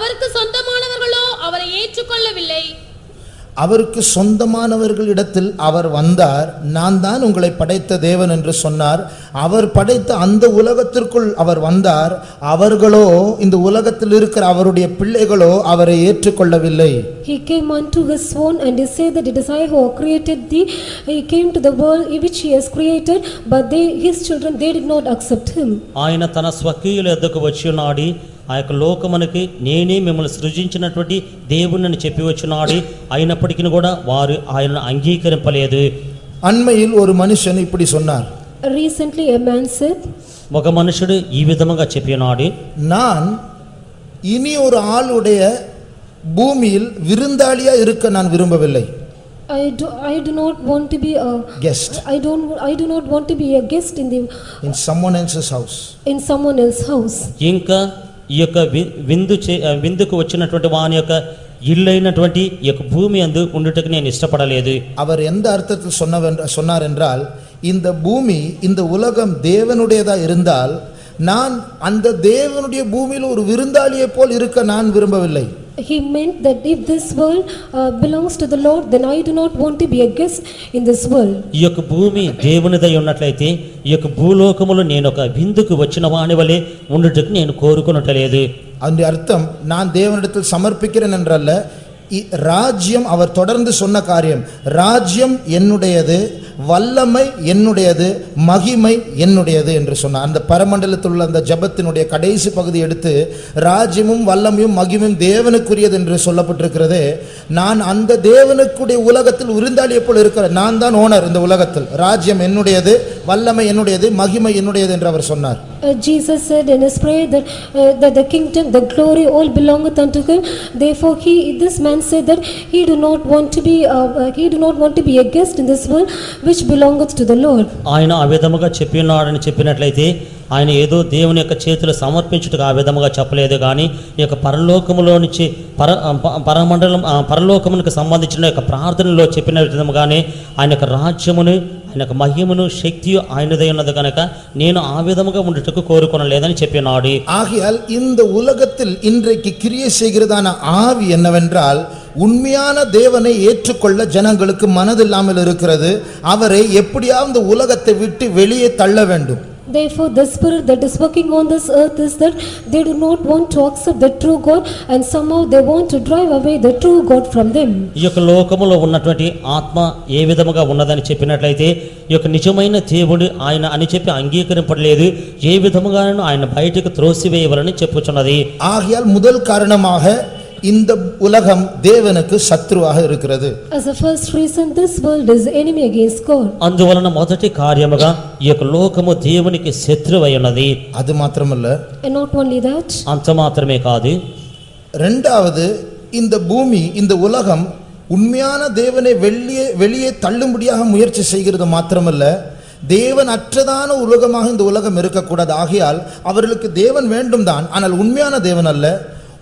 அவருக்கு சொந்தமானவர்களோ அவரை ஏற்றுக்கொள்ளவில்லை. அவருக்கு சொந்தமானவர்களிடத்தில் அவர் வந்தார். நான் தான் உங்களை படைத்த தேவன் என்று சொன்னார். அவர் படைத்த அந்த உலகத்திற்குள் அவர் வந்தார். அவர்களோ, இந்த உலகத்தில் இருக்கிற அவருடைய பிள்ளைகளோ அவரை ஏற்றுக்கொள்ளவில்லை. He came unto his own, and he said that it is I who have created thee. He came to the world which he has created, but they, his children, they did not accept him. ఆయన తన స్వకీయుల యొద్దకు వచ్చి ఉన్నాడు. ఆ యొక్క లోకమునకి నేనే మిమ్మల్ని సృజించినటువంటి దేవుణ్ణి చెప్పి వచ్చినాడు. అయినప్పటికీ కూడా వారు ఆయనను అంగీకరింపలేదు. அண்மையில் ஒரு மனுஷன் இப்படி சொன்னார். Recently a man said, ఒక మనుషుడు ఈ విధముగా చెప్పినాడు, நான் இனி ஒரு ஆளுடைய பூமியில் விருந்தாளியா இருக்க நான் விரும்பவில்லை. I do not want to be a Guest I do not want to be a guest in someone else's house. in someone else's house. ఇంకా ఈ యొక్క విందుకు వచ్చినటువంటి వాని యొక్క ఇల్లైనటువంటి ఈ యొక్క భూమి అందు ఉండుటకు నేను ఇష్టపడలేదు. அவர் எந்த அர்த்தத்தில் சொன்னார் என்றால், இந்த பூமி, இந்த உலகம் தேவனுடையதா இருந்தால் நான் அந்த தேவனுடைய பூமியில் ஒரு விருந்தாளியை போல் இருக்க நான் விரும்பவில்லை. He meant that if this world belongs to the Lord, then I do not want to be a guest in this world. ఈ యొక్క భూమి దేవునిదై ఉన్నట్లయితే ఈ యొక్క భూలోకములో నేను ఒక విందుకు వచ్చిన వాని వలె ఉండుటకు నేను కోరుకునట్లేదు. அந்த அர்த்தம் நான் தேவனிடத்தில் சமர்ப்பிக்கிறேன் என்றல்ல. ராஜ்யம், அவர் தொடர்ந்து சொன்ன காரியம், ராஜ்யம் என்னுடையது, வல்லமை என்னுடையது, மகிமை என்னுடையது என்று சொன்னார். அந்த பரமண்டலத்தில் உள்ள அந்த ஜெபத்தினுடைய கடைசி பகுதி எடுத்து ராஜ்யமும் வல்லமையும் மகிமையும் தேவனுக்குரியது என்று சொல்லப்பட்டிருக்கிறது. நான் அந்த தேவனுக்குடைய உலகத்தில் விருந்தாளியை போல் இருக்கிறேன். நான் தான் ஓனர் இந்த உலகத்தில். ராஜ்யம் என்னுடையது, வல்லமை என்னுடையது, மகிமை என்னுடையது என்று அவர் சொன்னார். Jesus said in his prayer that the kingdom, the glory all belongeth unto him. Therefore this man said that he do not want to be a guest in this world which belongeth to the Lord. ఆయన ఆ విధముగా చెప్పినాడని చెప్పినట్లయితే ఆయన ఏదో దేవుని యొక్క చేతులు సమర్పించుటకు ఆ విధముగా చెప్పలేదు. కానీ ఈ యొక్క పరలోకములో నుంచి పరలోకమునకు సంబంధించిన యొక్క ప్రార్థనలో చెప్పిన విధముగానే ఆయన యొక్క రాజ్యమును, ఆయన యొక్క మహిమను, శక్తి ఆయనదై ఉన్నది కనుక నేను ఆ విధముగా ఉండుటకు కోరుకొనలేదని చెప్పినాడు. ஆகையால் இந்த உலகத்தில் இன்றைக்கு கிரியை செய்கிறதான ஆவி என்னவென்றால், உண்மையான தேவனை ஏற்றுக்கொள்ள ஜனங்களுக்கு மனதில்லாமல் இருக்கிறது. அவரை எப்படியாவது இந்த உலகத்தை விட்டு வெளியே தள்ள வேண்டும். Therefore the spirit that is working on this earth is that they do not want to accept the true God, and somehow they want to drive away the true God from them. ఈ యొక్క లోకములో ఉన్నటువంటి ఆత్మ ఏ విధముగా ఉన్నదని చెప్పినట్లయితే ఈ యొక్క నిజమైన దేవుడు ఆయన అని చెప్పి అంగీకరింపడలేదు. ఏ విధముగానూ ఆయన బయటకు త్రోసివేయవలని చెప్పుచున్నది. ஆகையால் முதல் காரணமாக இந்த உலகம் தேவனுக்கு சத்ருவாக இருக்கிறது. As a first reason, this world is enemy against God. అందువలన మొదటి కార్యముగా ఈ యొక్క లోకము దేవునికి శత్రువై ఉన్నది. அது மாத்திரமல்ல, And not only that, అంత మాత్రమే కాదు, இரண்டாவது, இந்த பூமி, இந்த உலகம் உண்மையான தேவனை வெளியே தள்ளும்படியாக முயற்சி செய்கிறது மாத்திரமல்ல, தேவன் அற்றதான உலகமாக இந்த உலகம் இருக்கக்கூடாது. ஆகையால் அவர்களுக்கு தேவன் வேண்டும் தான், ஆனால் உண்மையான தேவன் அல்ல.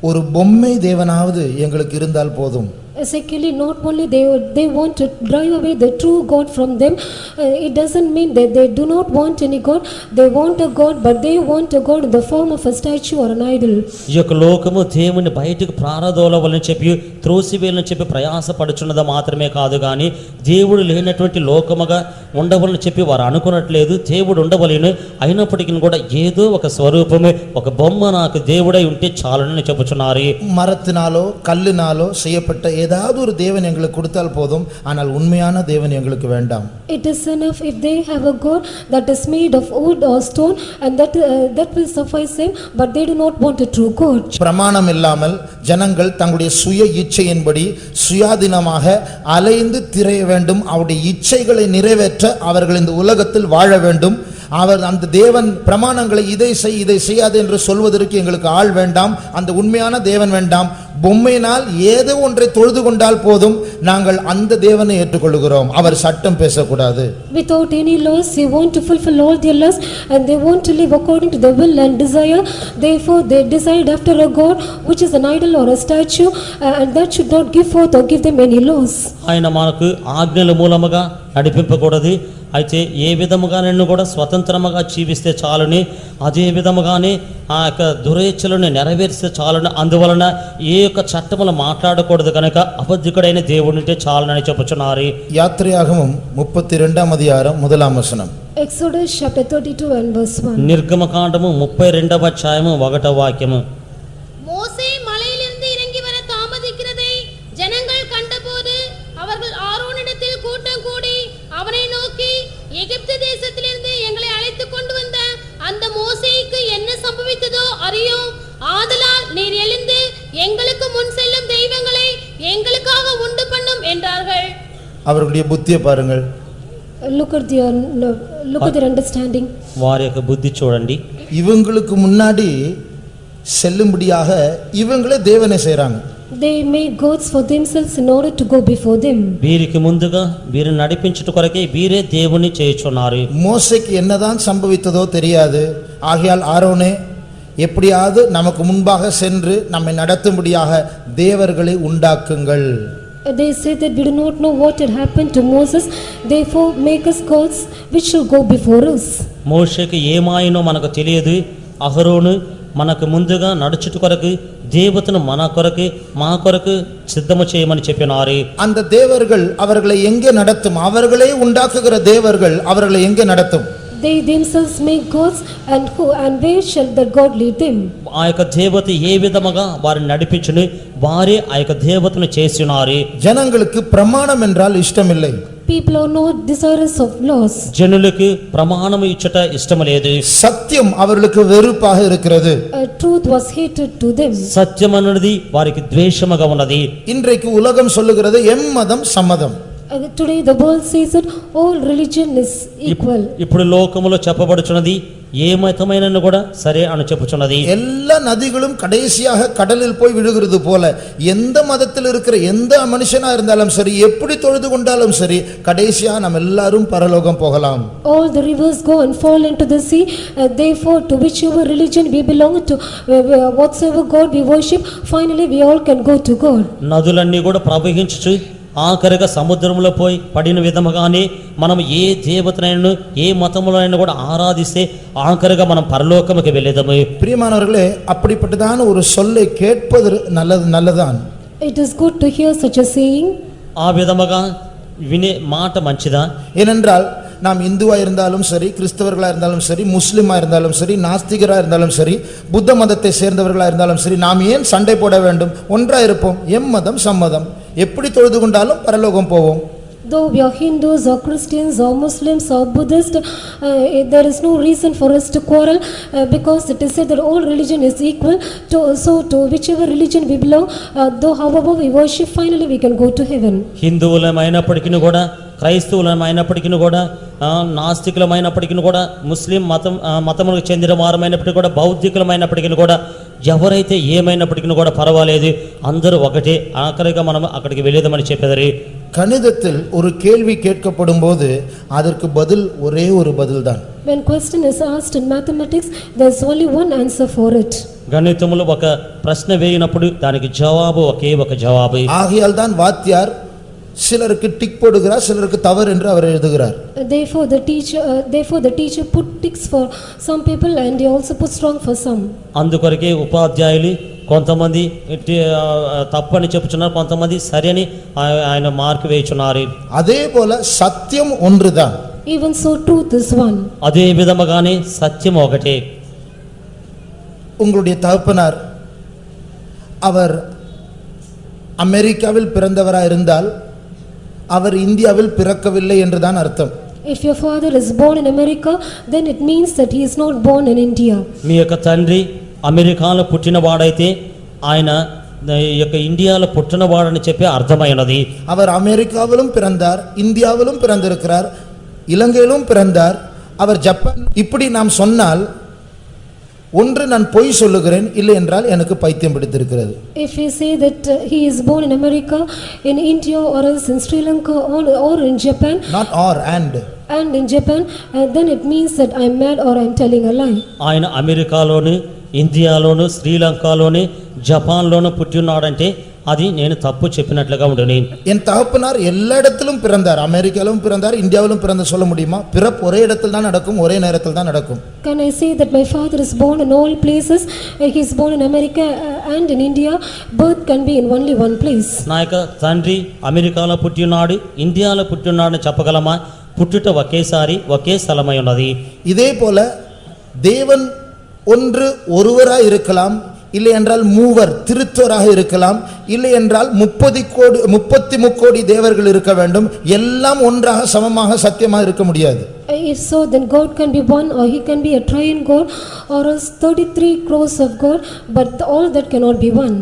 ஒரு பொம்மை தேவனாவது எங்களுக்கு இருந்தால் போதும். secondly, not only they want to drive away the true God from them. It doesn't mean that they do not want any God. They want a God, but they want a God in the form of a statue or an idol. ఈ యొక్క లోకము దేవుని బయటకు ప్రారదోలవలని చెప్పి త్రోసివేయాలని చెప్పి ప్రయాసపడుచున్నది మాత్రమే కాదు, కానీ దేవుడు లేనటువంటి లోకముగా ఉండవలని చెప్పి వారు అనుకున్నట్లేదు. దేవుడు ఉండవలేను, అయినప్పటికీ కూడా ఏదో ఒక స్వరూపమే, ఒక బొమ్మ నాకు దేవుడై ఉంటే చాలని చెప్పుచున్నారు. மரத்தினாலோ கல்லினாலோ செய்யப்பட்ட ஏதாவது ஒரு தேவன் எங்களுக்கு கொடுத்தால் போதும், ஆனால் உண்மையான தேவன் எங்களுக்கு வேண்டாம். It is enough if they have a God that is made of wood or stone, and that will suffice them, but they do not want a true God. பிரமாணம் இல்லாமல் ஜனங்கள் தங்களுடைய சுய இச்சையின்படி சுயாதீனமாக அலைந்து திரைய வேண்டும். அவருடைய இச்சைகளை நிறைவேற்ற அவர்கள் இந்த உலகத்தில் வாழ வேண்டும். அவர் அந்த தேவன் பிரமாணங்களை இதை செய்யாது என்று சொல்வதற்கு எங்களுக்கு ஆள் வேண்டாம். அந்த உண்மையான தேவன் வேண்டாம். பொம்மையினால் ஏதோ ஒன்றை தொழுது கொண்டால் போதும், நாங்கள் அந்த தேவனை ஏற்றுக்கொள்கிறோம். அவர் சட்டம் பேசக்கூடாது. Without any laws, they want to fulfill all their lusts, and they want to live according to their will and desire. Therefore they decide after a God which is an idol or a statue, and that should not give forth or give them any laws. ఆయన మనకు ఆజ్ఞల మూలముగా నడిపింపకూడదు, అయితే ఏ విధముగానైనా కూడా స్వతంత్రముగా జీవిస్తే చాలుని, అదే విధముగానే ఆ యొక్క దురేచ్ఛలను నెరవేర్స్తే చాలుని. అందువలన ఏ యొక్క చట్టములు మాట్లాడకూడదు కనుక అబద్ధికుడైన దేవుడు ఉంటే చాలునని చెప్పుచున్నారు. யாத்திரையாகமம் 32ஆம் அதிகாரம் 1ஆம் வசனம். Exodus chapter 32 and verse 1. నిర్గమకాండము 32వ అధ్యాయము 1వ వాక్యము. மோசே மலையிலிருந்து இறங்கி வர தாமதிக்கிறதை ஜனங்கள் கண்டபோது அவர்கள் ஆரோனிடத்தில் கூட்டம் கூடி அவனை நோக்கி, எகிப்து தேசத்திலிருந்து எங்களை அழைத்துக் கொண்டு வந்த அந்த மோசேக்கு என்ன சம்பவித்ததோ அறியோம். ஆதலால் நீர் எழுந்து எங்களுக்கு முன் செல்லும் தெய்வங்களை எங்களுக்காக உண்டு பண்ணும் என்றார்கள். அவர்களுடைய புத்தியை பாருங்கள். Look at their understanding. వారి యొక్క బుద్ధి చూడండి. இவங்களுக்கு முன்னாடி செல்லும்படியாக இவங்களே தேவனை செய்றாங்க. They made gods for themselves in order to go before them. వీరికి ముందుగా వీరిని నడిపించుట కొరకే వీరే దేవుని చేయుచున్నారు. மோசேக்கு என்னதான் சம்பவித்ததோ தெரியாது. ஆகையால் ஆரோனே, எப்படியாவது நமக்கு முன்பாக சென்று நம்மை நடத்தும்படியாக தேவர்களை உண்டாக்குங்கள். They say that we do not know what had happened to Moses, therefore make us gods which shall go before us. మోషేకు ఏమాయినో మనకు తెలియదు. అహరోను మనకు ముందుగా నడుచుట కొరకు దేవతను మన కొరకు మా కొరకు సిద్ధము చేయమని చెప్పినారు. அந்த தேவர்கள் அவர்களை எங்கே நடத்தும்? அவர்களே உண்டாக்குகிற தேவர்கள் அவர்களை எங்கே நடத்தும்? They themselves make gods, and where shall the God lead them? ఆ యొక్క దేవత ఏ విధముగా వారిని నడిపించును, వారే ఆ యొక్క దేవతను చేసినారు. ஜனங்களுக்கு பிரமாணம் என்றால் இஷ்டமில்லை. People are not desirous of laws. జనులకు ప్రమాణము ఇచ్చుట ఇష్టము లేదు. சத்தியம் அவர்களுக்கு வெறுப்பாக இருக்கிறது. Truth was hated to them. సత్యం అన్నది వారికి ద్వేషముగా ఉన్నది. இன்றைக்கு உலகம் சொல்லுகிறது எம்மதம் சம்மதம். Today the world says that all religion is equal. ఇప్పుడు లోకములో చెప్పబడుచున్నది ఏ మతమైనను కూడా సరే అని చెప్పుచున్నది. எல்லா நதிகளும் கடைசியாக கடலில் போய் விழுகிறது போல எந்த மதத்தில் இருக்கிற எந்த மனுஷனா இருந்தாலும் சரி, எப்படி தொழுது கொண்டாலும் சரி, கடைசியா நம்ம எல்லாரும் பரலோகம் போகலாம். All the rivers go and fall into the sea. Therefore to whichever religion we belong to, whatsoever God we worship, finally we all can go to God. నదులన్నీ కూడా ప్రవహించుచు ఆఖరిగా సముద్రంలో పోయి పడిన విధముగానే మనం ఏ దేవతనైనా ఏ మతములైనా కూడా ఆరాధిస్తే ఆఖరిగా మనం పరలోకముకి వెళ్ళేదము. பிரியமானவர்களே, அப்படிப்பட்டதான ஒரு சொல்லை கேட்பது நல்லதுதான். It is good to hear such a saying. ఆ విధముగా వినే మాట మంచిదా? ஏனென்றால் நாம் இந்துவா இருந்தாலும் சரி, கிறிஸ்தவர்களா இருந்தாலும் சரி, முஸ்லிமா இருந்தாலும் சரி, நாஸ்திகரா இருந்தாலும் சரி, புத்த மதத்தை சேர்ந்தவர்களா இருந்தாலும் சரி, நாம் ஏன் சண்டை போட வேண்டும்? ஒன்றா இருப்போம். எம்மதம் சம்மதம். எப்படி தொழுது கொண்டாலும் பரலோகம் போவோம். Though we are Hindus or Christians or Muslims or Buddhists, there is no reason for us to quarrel, because it is said that all religion is equal. So to whichever religion we belong, though however we worship, finally we can go to heaven. హిందువులమైనప్పటికీ కూడా, క్రైస్తవులమైనప్పటికీ కూడా, నాస్తికులమైనప్పటికీ కూడా, ముస్లిం మతములకు చెందిన వారమైనప్పటికీ కూడా, బౌద్ధికులమైనప్పటికీ కూడా, ఎవరైతే ఏమైనప్పటికీ కూడా పర్వాలేదు, అందరూ ఒకటే. ఆఖరిగా మనం అక్కడికి వెళ్ళేదమని చెప్పేదారు. கணிதத்தில் ஒரு கேள்வி கேட்கப்படும் போது அதற்கு பதில் ஒரே ஒரு பதில்தான். When question is asked in mathematics, there is only one answer for it. గణితములో ఒక ప్రశ్న వేయినప్పుడు దానికి జవాబు ఒకే ఒక జవాబు. ஆகையால் தான் வாத்தியார் சிலருக்கு டிக் போடுகிறார், சிலருக்கு தவறு என்று அவர் எழுதுகிறார். Therefore the teacher put ticks for some people and he also put strong for some. అందుకొరకే ఉపాధ్యాయులు కొంతమంది తప్పని చెప్పుచున్నారు, కొంతమంది సరి అని ఆయన మార్కు వేయుచున్నారు. அதே போல சத்தியம் ஒன்றுதான். Even so truth is one. అదే విధముగానే సత్యం ఒకటే. உங்களுடைய தகப்பனார் அவர் அமெரிக்காவில் பிறந்தவராக இருந்தால் அவர் இந்தியாவில் பிறக்கவில்லை என்றுதான் அர்த்தம். If your father is born in America, then it means that he is not born in India. మీ యొక్క తండ్రి అమెరికాలో పుట్టినవాడైతే ఆయన ఈ యొక్క ఇండియాలో పుట్టినవాడని చెప్పి అర్థమైనది. அவர் அமெரிக்காவிலும் பிறந்தார், இந்தியாவிலும் பிறந்திருக்கிறார், இலங்கையிலும் பிறந்தார், அவர் ஜப்பான். இப்படி நாம் சொன்னால் ஒன்று நான் பொய் சொல்லுகிறேன், இல்லை என்றால் எனக்கு பைத்தியம் பிடித்திருக்கிறது. If we say that he is born in America, in India, or else in Sri Lanka, or in Japan, not or and in Japan, then it means that I am mad or I am telling a lie. ఆయన అమెరికాలోను, ఇండియాలోను, శ్రీలంకలోను, జపాన్లోను పుట్టి ఉన్నాడంటే అది నేను తప్పు చెప్పినట్లుగా ఉండును. என் தகப்பனார் எல்லா இடத்திலும் பிறந்தார், அமெரிக்காவிலும் பிறந்தார், இந்தியாவிலும் பிறந்த சொல்ல முடியுமா? பிறப்பு ஒரே இடத்தில் தான் நடக்கும், ஒரே நேரத்தில் தான் நடக்கும். Can I say that my father is born in all places? He is born in America and in India. Birth can be in only one place. నా యొక్క తండ్రి అమెరికాలో పుట్టి ఉన్నాడు, ఇండియాలో పుట్టి ఉన్నాడని చెప్పగలమా? పుట్టుట ఒకేసారి ఒకే స్థలమై ఉన్నది. இதே போல தேவன் ஒன்று ஒருவராய் இருக்கலாம், இல்லை என்றால் மூவர் திருத்தோராக இருக்கலாம், இல்லை என்றால் 33 கோடி தேவர்கள் இருக்க வேண்டும். எல்லாம் ஒன்றாக சமமாக சத்தியமாக இருக்க முடியாது. If so, then God can be one, or he can be a triune God, or else 33 crores of God, but all that cannot be one.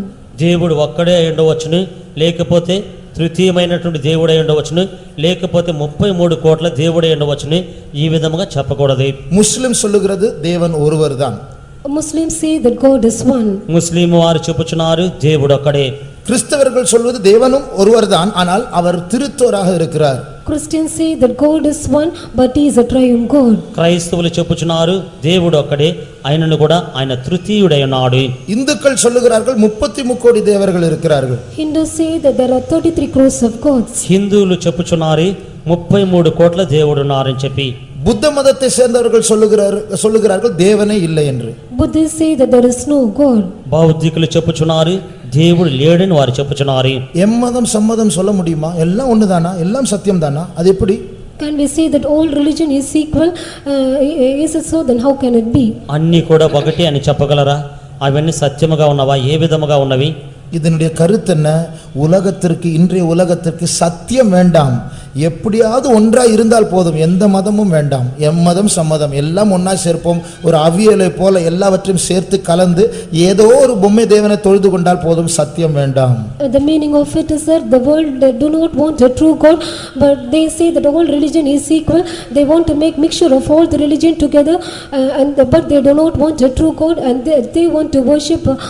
దేవుడు ఒక్కడే అయి ఉండవచ్చును, లేకపోతే తృతీయమైనటువంటి దేవుడై ఉండవచ్చును, లేకపోతే 33 కోట్ల దేవుడై ఉండవచ్చును. ఈ విధముగా చెప్పకూడదు. முஸ்லிம் சொல்லுகிறது தேவன் ஒருவர்தான். Muslims say that God is one. ముస్లిం వారు చెప్పుచున్నారు దేవుడు ఒక్కడే. கிறிஸ்தவர்கள் சொல்வது தேவனும் ஒருவர்தான், ஆனால் அவர் திருத்தோராக இருக்கிறார். Christians say that God is one, but he is a triune God. క్రైస్తవులు చెప్పుచున్నారు దేవుడు ఒక్కడే, ఆయనను కూడా ఆయన తృతీయుడై ఉన్నాడు. இந்துக்கள் சொல்லுகிறார்கள் 33 கோடி தேவர்கள் இருக்கிறார்கள். Hindus say that there are 33 crores of gods. హిందువులు చెప్పుచున్నారు 33 కోట్ల దేవుడు ఉన్నారని చెప్పి. புத்த மதத்தை சேர்ந்தவர்கள் சொல்லுகிறார்கள் தேவனே இல்லை என்று. Buddhists say that there is no God. బౌద్ధికులు చెప్పుచున్నారు దేవుడు లేడని వారు చెప్పుచున్నారు. எம்மதம் சம்மதம் சொல்ல முடியுமா? எல்லாம் ஒண்ணுதானா? எல்லாம் சத்தியம் தானா? அது எப்படி? Can we say that all religion is equal? Is it so? Then how can it be? అన్నీ కూడా ఒకటి అని చెప్పగలరా? అవన్నీ సత్యముగా ఉన్నవా? ఏ విధముగా ఉన్నవి? இதனுடைய கருத்து என்ன? உலகத்திற்கு, இன்றைய உலகத்திற்கு சத்தியம் வேண்டாம், எப்படியாவது ஒன்றா இருந்தால் போதும், எந்த மதமும் வேண்டாம், எம்மதம் சம்மதம் எல்லாம் ஒன்றா சேர்ப்போம், ஒரு அவியலை போல எல்லாவற்றையும் சேர்த்து கலந்து ஏதோ ஒரு பொம்மை தேவனை தொழுது கொண்டால் போதும், சத்தியம் வேண்டாம். The meaning of it is that the world do not want a true God, but they say that all religion is equal. They want to make mixture of all the religion together, but they do not want a true God, and they want to worship an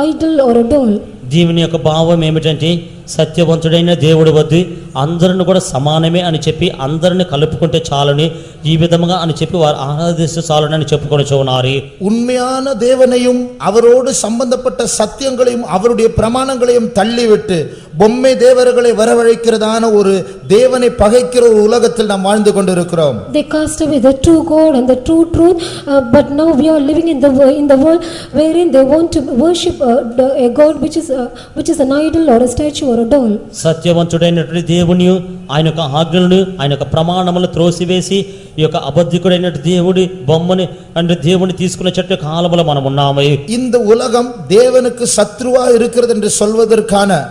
idol or a doll. దీని యొక్క భావం ఏమిటంటే సత్యవంతుడైన దేవుడు వద్దు అందరిని కూడా సమానమే అని చెప్పి అందరిని కలుపుకుంటే చాలని ఈ విధముగా అని చెప్పి వారు ఆరాధిస్తే చాలని చెప్పుకొని ఉన్నారు. உண்மையான தேவனையும் அவரோடு சம்பந்தப்பட்ட சத்தியங்களையும் அவருடைய பிரமாணங்களையும் தள்ளிவிட்டு பொம்மை தேவர்களை வரவழைக்கிறதான ஒரு தேவனை பகைக்கிற ஒரு உலகத்தில் நாம் வாழ்ந்து கொண்டிருக்கிறோம். They cast away the true God and the true truth, but now we are living in the world wherein they want to worship a God which is an idol or a statue or a doll. సత్యవంతుడైనటువంటి దేవుని ఆయన యొక్క ఆజ్ఞలను ఆయన యొక్క ప్రమాణములను త్రోసివేసి ఈ యొక్క అబద్ధికుడైనటువంటి దేవుడి బొమ్మని అంటే దేవుని తీసుకునే చెట్టు కాలంలో మనం ఉన్నాము. இந்த உலகம் தேவனுக்கு சத்ருவா இருக்கிறது என்று சொல்வதற்கான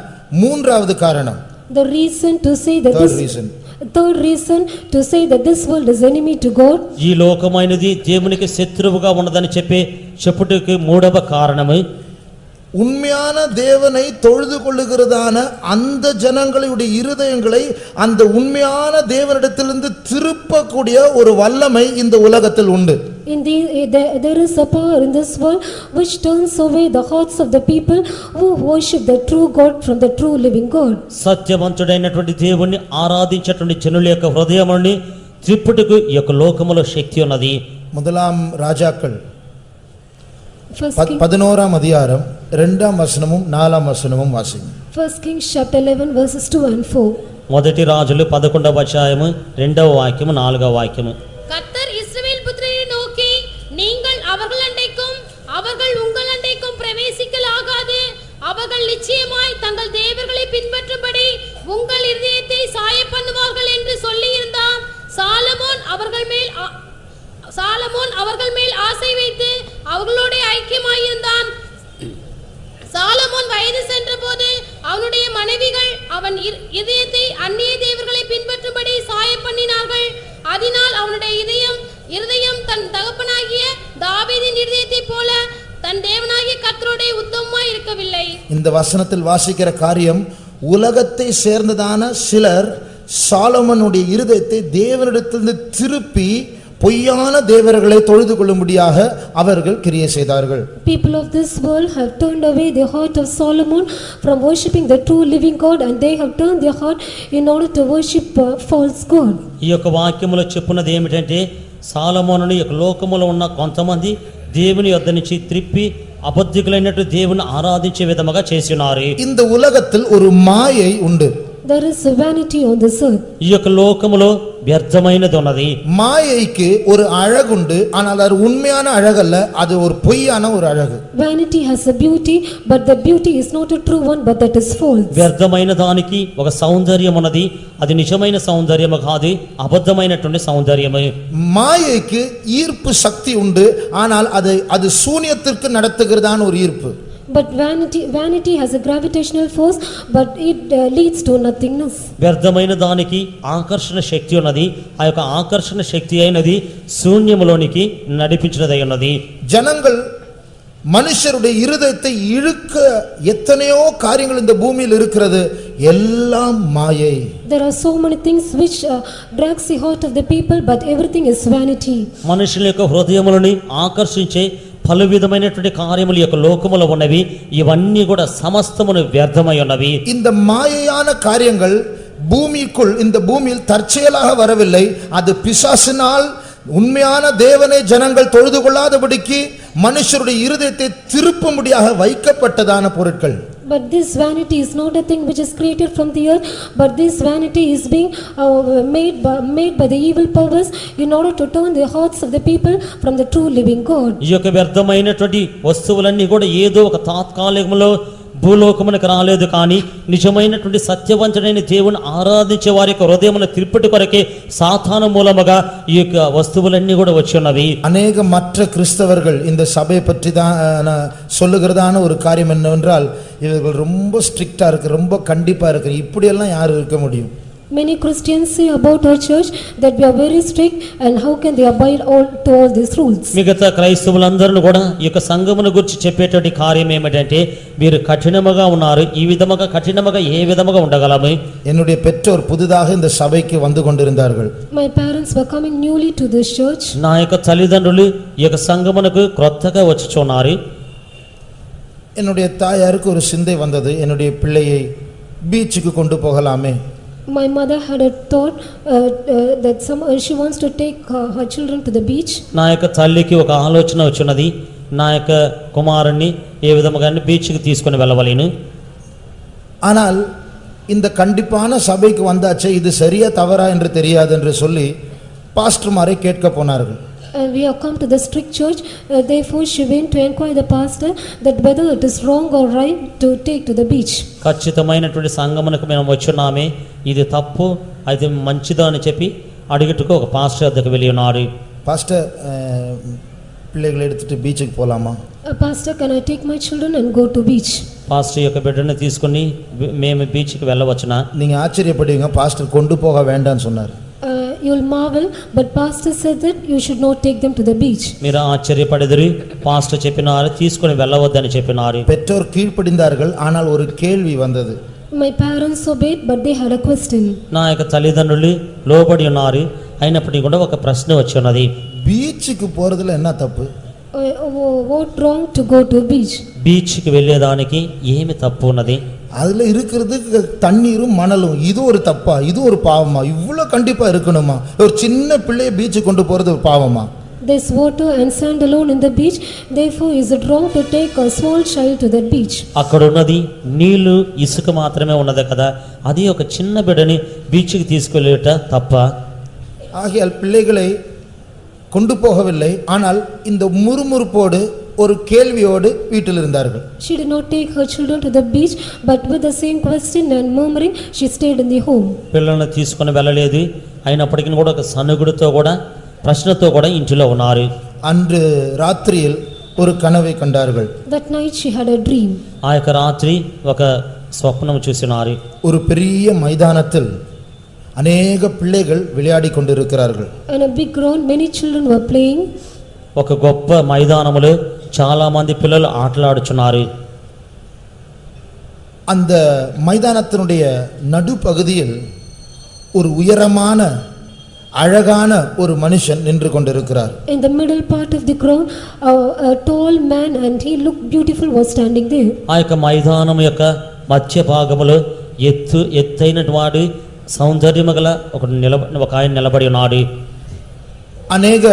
மூன்றாவது காரணம், The reason to say that third reason to say that this world is enemy to God. ఈ లోకమైనది దేవునికి శత్రువుగా ఉన్నదని చెప్పుటకు మూడవ కారణము, உண்மையான தேவனை தொழுது கொள்ளுகிறதான அந்த ஜனங்களுடைய இருதயங்களை அந்த உண்மையான தேவனிடத்திலிருந்து திருப்பக்கூடிய ஒரு வல்லமை இந்த உலகத்தில் உண்டு. There is a power in this world which turns away the hearts of the people who worship the true God from the true living God. సత్యవంతుడైనటువంటి దేవుణ్ణి ఆరాధించేటువంటి జనుల యొక్క హృదయముని త్రిప్పుటకు ఈ యొక్క లోకములో శక్తి ఉన్నది. முதலாம் ராஜாக்கள் First 11ஆம் அதிகாரம் 2ஆம் வசனமும் 4ஆம் வசனமும் வாசிங்க. First Kings chapter 11 verses 2 and 4. మొదటి రాజులు 11వ అధ్యాయము 2వ వాక్యము 4వ వాక్యము. கர்த்தர் இஸ்ரவேல் புத்திரரை நோக்கி, நீங்கள் அவர்கள் அண்டைக்கும் அவர்கள் உங்கள் அண்டைக்கும் பிரவேசிக்கலாகாது. அவர்கள் நிச்சயமாய் தங்கள் தேவர்களை பின்பற்றும்படி உங்கள் இருதயத்தை சாய பண்ணுவார்கள் என்று சொல்லியிருந்தார். சாலமோன் அவர்கள் மேல் ஆசை வைத்து அவர்களோட ஐக்கியமாயிருந்தான். சாலமோன் வயது சென்றபோது அவனுடைய மனைவிகள் அவன் இதயத்தை அந்நிய தேவர்களை பின்பற்றும்படி சாய பண்ணினார்கள். அதனால் அவனுடைய இருதயம் தன் தகப்பனாகிய தாவீதின் இருதயத்தைப் போல தன் தேவனாகிய கர்த்தரோடே உத்தமமாய் இருக்கவில்லை. இந்த வசனத்தில் வாசிக்கிற காரியம், உலகத்தை சேர்ந்ததான சிலர் சாலமோனுடைய இருதயத்தை தேவனிடத்திலிருந்து திருப்பி பொய்யான தேவர்களை தொழுது கொள்ளும்படியாக அவர்கள் கிரியை செய்தார்கள். People of this world have turned away the heart of Solomon from worshiping the true living God, and they have turned their heart in order to worship false god. ఈ యొక్క వాక్యములో చెప్పున్నది ఏమిటంటే, సాలొమోనుని యొక్క లోకములో ఉన్న కొంతమంది దేవుని యొద్ద నుంచి త్రిప్పి అబద్ధికులైనట్టు దేవుని ఆరాధించే విధముగా చేసినారు. இந்த உலகத்தில் ஒரு மாயை உண்டு. There is a vanity on this earth. ఈ యొక్క లోకములో వ్యర్థమైనది ఉన్నది. மாயைக்கு ஒரு அழகுண்டு, ஆனால் அது உண்மையான அழகல்ல, அது ஒரு பொய்யான ஒரு அழகு. Vanity has a beauty, but the beauty is not a true one, but that is false. వ్యర్థమైన దానికి ఒక సౌందర్యం ఉన్నది, అది నిజమైన సౌందర్యము కాదు, అబద్ధమైనటువంటి సౌందర్యము. மாயைக்கு ஈர்ப்பு சக்தி உண்டு, ஆனால் அது சூனியத்திற்கு நடத்துகிறதான ஒரு ஈர்ப்பு. But vanity has a gravitational force, but it leads to nothingness. వ్యర్థమైన దానికి ఆకర్షణ శక్తి ఉన్నది, ఆ యొక్క ఆకర్షణ శక్తి అయినది శూన్యములోనికి నడిపించినదై ఉన్నది. ஜனங்கள் மனுஷருடைய இருதயத்தை இழுக்க எத்தனையோ காரியங்கள் இந்த பூமியில் இருக்கிறது, எல்லாம் மாயை. There are so many things which drags the heart of the people, but everything is vanity. మనుషుల యొక్క హృదయములని ఆకర్షించే పలు విధమైనటువంటి కార్యములు యొక్క లోకములో ఉన్నవి, ఇవన్నీ కూడా సమస్తమును వ్యర్థమై ఉన్నవి. இந்த மாயையான காரியங்கள் பூமிக்குள், இந்த பூமியில் தற்செயலாக வரவில்லை, அது பிசாசினால் உண்மையான தேவனை ஜனங்கள் தொழுது கொள்ளாதபடிக்கு மனுஷருடைய இருதயத்தை திருப்பும்படியாக வைக்கப்பட்டதான பொருட்கள். But this vanity is not a thing which is created from the earth, but this vanity is being made by the evil powers in order to turn the hearts of the people from the true living God. ఈ యొక్క వ్యర్థమైనటువంటి వస్తువులన్నీ కూడా ఏదో ఒక తాత్కాలికంలో భూలోకమునకు రాలేదు, కానీ నిజమైనటువంటి సత్యవంతుడైన దేవుని ఆరాధించే వారి యొక్క హృదయమును తిరుపటి కొరకే సాతాను మూలముగా ఈ యొక్క వస్తువులన్నీ కూడా వచ్చి ఉన్నవి. அநேக மற்ற கிறிஸ்தவர்கள் இந்த சபை பற்றி தான் சொல்லுகிறதான ஒரு காரியம் என்னவென்றால், இவர்கள் ரொம்ப ஸ்ட்ரிக்டா இருக்கு, ரொம்ப கண்டிப்பா இருக்கு, இப்படியெல்லாம் யார் இருக்க முடியும்? Many Christians say about our church that we are very strict, and how can they abide to all these rules? మిగతా క్రైస్తవులందరూ కూడా ఈ యొక్క సంఘమును గురించి చెప్పేటువంటి కార్యం ఏమిటంటే, మీరు కఠినముగా ఉన్నారు, ఈ విధముగా కఠినముగా ఏ విధముగా ఉండగలము? என்னுடைய பெற்றோர் புதிதாக இந்த சபைக்கு வந்து கொண்டிருந்தார்கள். My parents were coming newly to this church. నా యొక్క తల్లిదండ్రులు ఈ యొక్క సంఘమునకు క్రొత్తగా వచ్చుచున్నారు. என்னுடைய தாயாருக்கு ஒரு சிந்தை வந்தது, என்னுடைய பிள்ளையை பீச்சுக்கு கொண்டு போகலாமே. My mother had a thought that she wants to take her children to the beach. నా యొక్క తల్లికి ఒక ఆలోచన వచ్చినది, నా యొక్క కుమారుణ్ణి ఏ విధముగా బీచ్కి తీసుకొని వెళ్ళవలేను. ஆனால் இந்த கண்டிப்பான சபைக்கு வந்தாச்சே, இது சரியா தவறா என்று தெரியாது என்று சொல்லி பாஸ்டர்மாரை கேட்க போனார்கள். We have come to the strict church, therefore she went to inquire the pastor that whether it is wrong or right to take to the beach. ఖచ్చితమైనటువంటి సంఘమునకు మేము వచ్చున్నామే, ఇది తప్పు అది మంచిదో అని చెప్పి అడిగిట్టుకు ఒక పాస్టర్ వద్దకు వెళ్ళి ఉన్నారు. பாஸ்டர், பிள்ளைகளை எடுத்துட்டு பீச்சுக்கு போலாமா? Pastor, can I take my children and go to beach? Pastor యొక్క బిడ్డను తీసుకుని మేము బీచ్కి వెళ్ళవచ్చునా? நீங்க ஆச்சரியப்படுவீங்க, பாஸ்டர் கொண்டு போக வேண்டாம்னு சொன்னார். You'll marvel, but pastor said that you should not take them to the beach. మీరు ఆశ్చర్యపడెదరు, పాస్టర్ చెప్పినారు తీసుకొని వెళ్ళవద్దని చెప్పినారు. பெற்றோர் கீழ்ப்படிந்தார்கள், ஆனால் ஒரு கேள்வி வந்தது. My parents obeyed, but they had a question. నా యొక్క తల్లిదండ్రులు లోబడి ఉన్నారు, అయినప్పటికీ కూడా ఒక ప్రశ్న వచ్చి ఉన్నది. பீச்சுக்கு போறதுல என்ன தப்பு? What wrong to go to beach? బీచ్కి వెళ్ళేదానికి ఏమి తప్పు ఉన్నది? அதுல இருக்கிறது தண்ணீரும் மணலும், இது ஒரு தப்பா, இது ஒரு பாவமா? இவ்வளவு கண்டிப்பா இருக்கணுமா? ஒரு சின்ன பிள்ளையை பீச்சுக்கு கொண்டு போறது ஒரு பாவமா? There's water and sand alone in the beach, therefore is it wrong to take a small child to that beach? అక్కడ ఉన్నది నీళ్లు ఇసుక మాత్రమే ఉన్నది కదా, అది ఒక చిన్న బిడ్డని బీచ్కి తీసుకెళ్ళేట తప్ప? ஆகையால் பிள்ளைகளை கொண்டு போகவில்லை, ஆனால் இந்த முறுமுறுப்போடு ஒரு கேள்வியோடு வீட்டில் இருந்தார்கள். She did not take her children to the beach, but with the same question and murmuring she stayed in the home. పిల్లల్ని తీసుకొని వెళ్ళలేదు, అయినప్పటికీ కూడా ఒక సనుగుడితో కూడా ప్రశ్నతో కూడా ఇంటిలో ఉన్నారు. அன்று ராத்திரியில் ஒரு கனவை கண்டார்கள். That night she had a dream. ఆ యొక్క రాత్రి ఒక స్వప్నం చూసినారు. ஒரு பெரிய மைதானத்தில் அநேக பிள்ளைகள் விளையாடி கொண்டிருக்கிறார்கள். In a big ground many children were playing. ఒక గొప్ప మైదానములో చాలా మంది పిల్లలు ఆటలాడుచున్నారు. அந்த மைதானத்தினுடைய நடுப்பகுதியில் ஒரு உயரமான அழகான ஒரு மனுஷன் நின்று கொண்டிருக்கிறார். In the middle part of the ground a tall man and he looked beautiful was standing there. ఆ యొక్క మైదానం యొక్క మధ్య భాగములో ఎత్తైనటువంటి సౌందర్యము గల ఒక ఆయన నిలబడి ఉన్నాడు. அநேக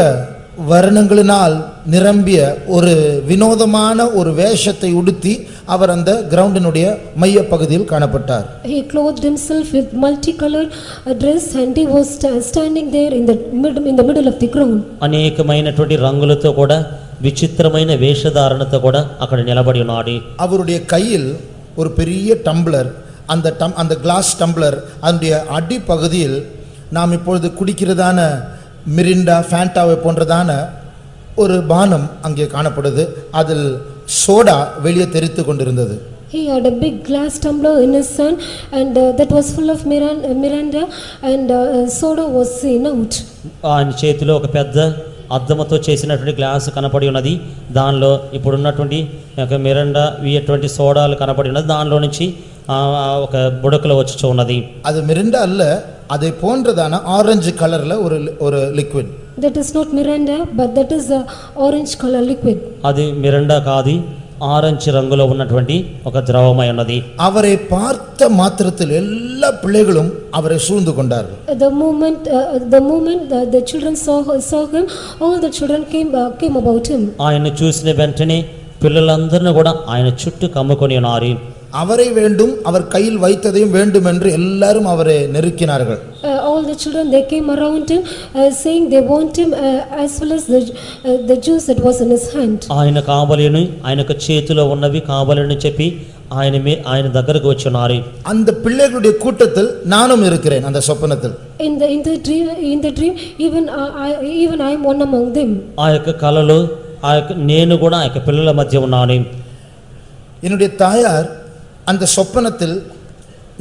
வர்ணங்களினால் நிரம்பிய ஒரு வினோதமான ஒரு வேஷத்தை உடுத்தி அவர் அந்த கிரவுண்டினுடைய மைய பகுதியில் காணப்பட்டார். He clothed himself with multicolored dress and he was standing there in the middle of the ground. అనేకమైనటువంటి రంగులతో కూడా విచిత్రమైన వేషధారణతో కూడా అక్కడ నిలబడి ఉన్నాడు. அவருடைய கையில் ஒரு பெரிய டம்ளர், அந்த கிளாஸ் டம்ளர் அதனுடைய அடிப்பகுதியில் நாம் இப்பொழுது குடிக்கிறதான மிரிண்டா ஃபேண்டாவை போன்றதான ஒரு பானம் அங்கே காணப்படுது. அதில் சோடா வெளியே தெரித்து கொண்டிருந்தது. He had a big glass tumbler in his hand and that was full of Miranda and soda was seen out. ఆయన చేతిలో ఒక పెద్ద అద్దముతో చేసినటువంటి గ్లాస్ కనపడి ఉన్నది. దానిలో ఇప్పుడున్నటువంటి మిరండా ఇటువంటి సోడాలు కనపడి ఉన్నది. దానిలో నుంచి ఒక బుడకలు వచ్చి ఉన్నది. அது மிரிண்டா அல்ல, அதை போன்றதான ஆரஞ்சு கலர்ல ஒரு liquid. That is not Miranda but that is a orange color liquid. అది మిరండా కాదు, ఆరెంజ్ రంగులో ఉన్నటువంటి ఒక ద్రవమై ఉన్నది. அவரை பார்த்த மாத்திரத்தில் எல்லா பிள்ளைகளும் அவரை சூழ்ந்து கொண்டார்கள். The moment the children saw him, all the children came about him. ఆయన చూసిన వెంటనే పిల్లలందరినీ కూడా ఆయన చుట్టూ కమ్ముకొని ఉన్నారు. அவரை வேண்டும், அவர் கையில் வைத்ததையும் வேண்டும் என்று எல்லாரும் அவரை நெருக்கினார்கள். All the children they came around him saying they want him as well as the juice that was in his hand. ఆయన కావలిని ఆయనకు చేతిలో ఉన్నవి కావాలని చెప్పి ఆయన దగ్గరకు వచ్చున్నారు. அந்த பிள்ளைகளுடைய கூட்டத்தில் நானும் இருக்கிறேன். அந்த சொப்பனத்தில் In the dream even I am one among them. ఆ యొక్క కలలో నేను కూడా ఆ యొక్క పిల్లల మధ్య ఉన్నాను. என்னுடைய தாயார் அந்த சொப்பனத்தில்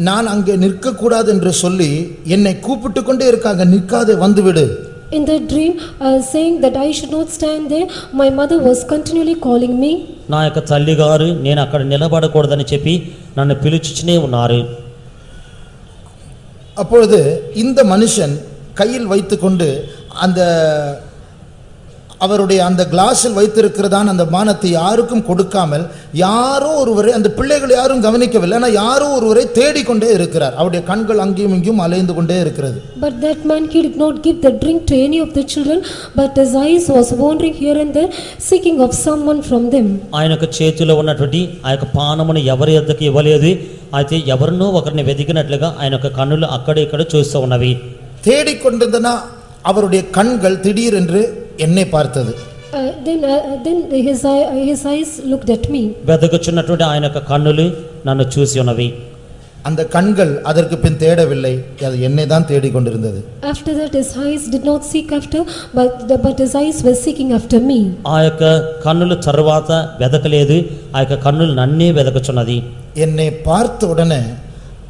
நான் அங்கே நிற்கக்கூடாது என்று சொல்லி என்னை கூப்பிட்டு கொண்டே இருக்காங்க, நிற்காதே வந்துவிடு. In the dream saying that I should not stand there, my mother was continually calling me. నా యొక్క తల్లిగారు నేను అక్కడ నిలబడకూడదని చెప్పి నన్ను పిలుచుచునే ఉన్నారు. அப்பொழுது இந்த மனுஷன் கையில் வைத்துக்கொண்டு அந்த அவருடைய அந்த கிளாஸில் வைத்திருக்கிறதான அந்த பானத்தை யாருக்கும் கொடுக்காமல் யாரோ ஒருவரை, அந்த பிள்ளைகள் யாரும் கவனிக்கவில்லை, ஆனால் யாரோ ஒருவரை தேடிக்கொண்டே இருக்கிறார். அவருடைய கண்கள் அங்கேயும் இங்கேயும் அலைந்து கொண்டே இருக்கிறது. But that man he did not give the drink to any of the children, but his eyes was wandering here and there seeking of someone from them. ఆయనకు చేతిలో ఉన్నటువంటి ఆ యొక్క పానమును ఎవరి యొద్దకు ఇవ్వలేదు. అయితే ఎవరినో ఒకరిని వెతికినట్లుగా ఆయన యొక్క కన్నులు అక్కడ ఇక్కడ చూస్తూ ఉన్నవి. தேடிக்கொண்டிருந்தனா அவருடைய கண்கள் திடீரென்று என்னை பார்த்தது. Then his eyes looked at me. వెతుకుచున్నటువంటి ఆయన యొక్క కన్నులు నన్ను చూసి ఉన్నవి. அந்த கண்கள் அதற்கு பின் தேடவில்லை, அது என்னை தான் தேடிக்கொண்டிருந்தது. After that his eyes did not seek after but his eyes were seeking after me. ఆ యొక్క కన్నులు తర్వాత వెదకలేదు, ఆ యొక్క కన్నులు నన్నే వెదకుచున్నది. என்னை பார்த்த உடனே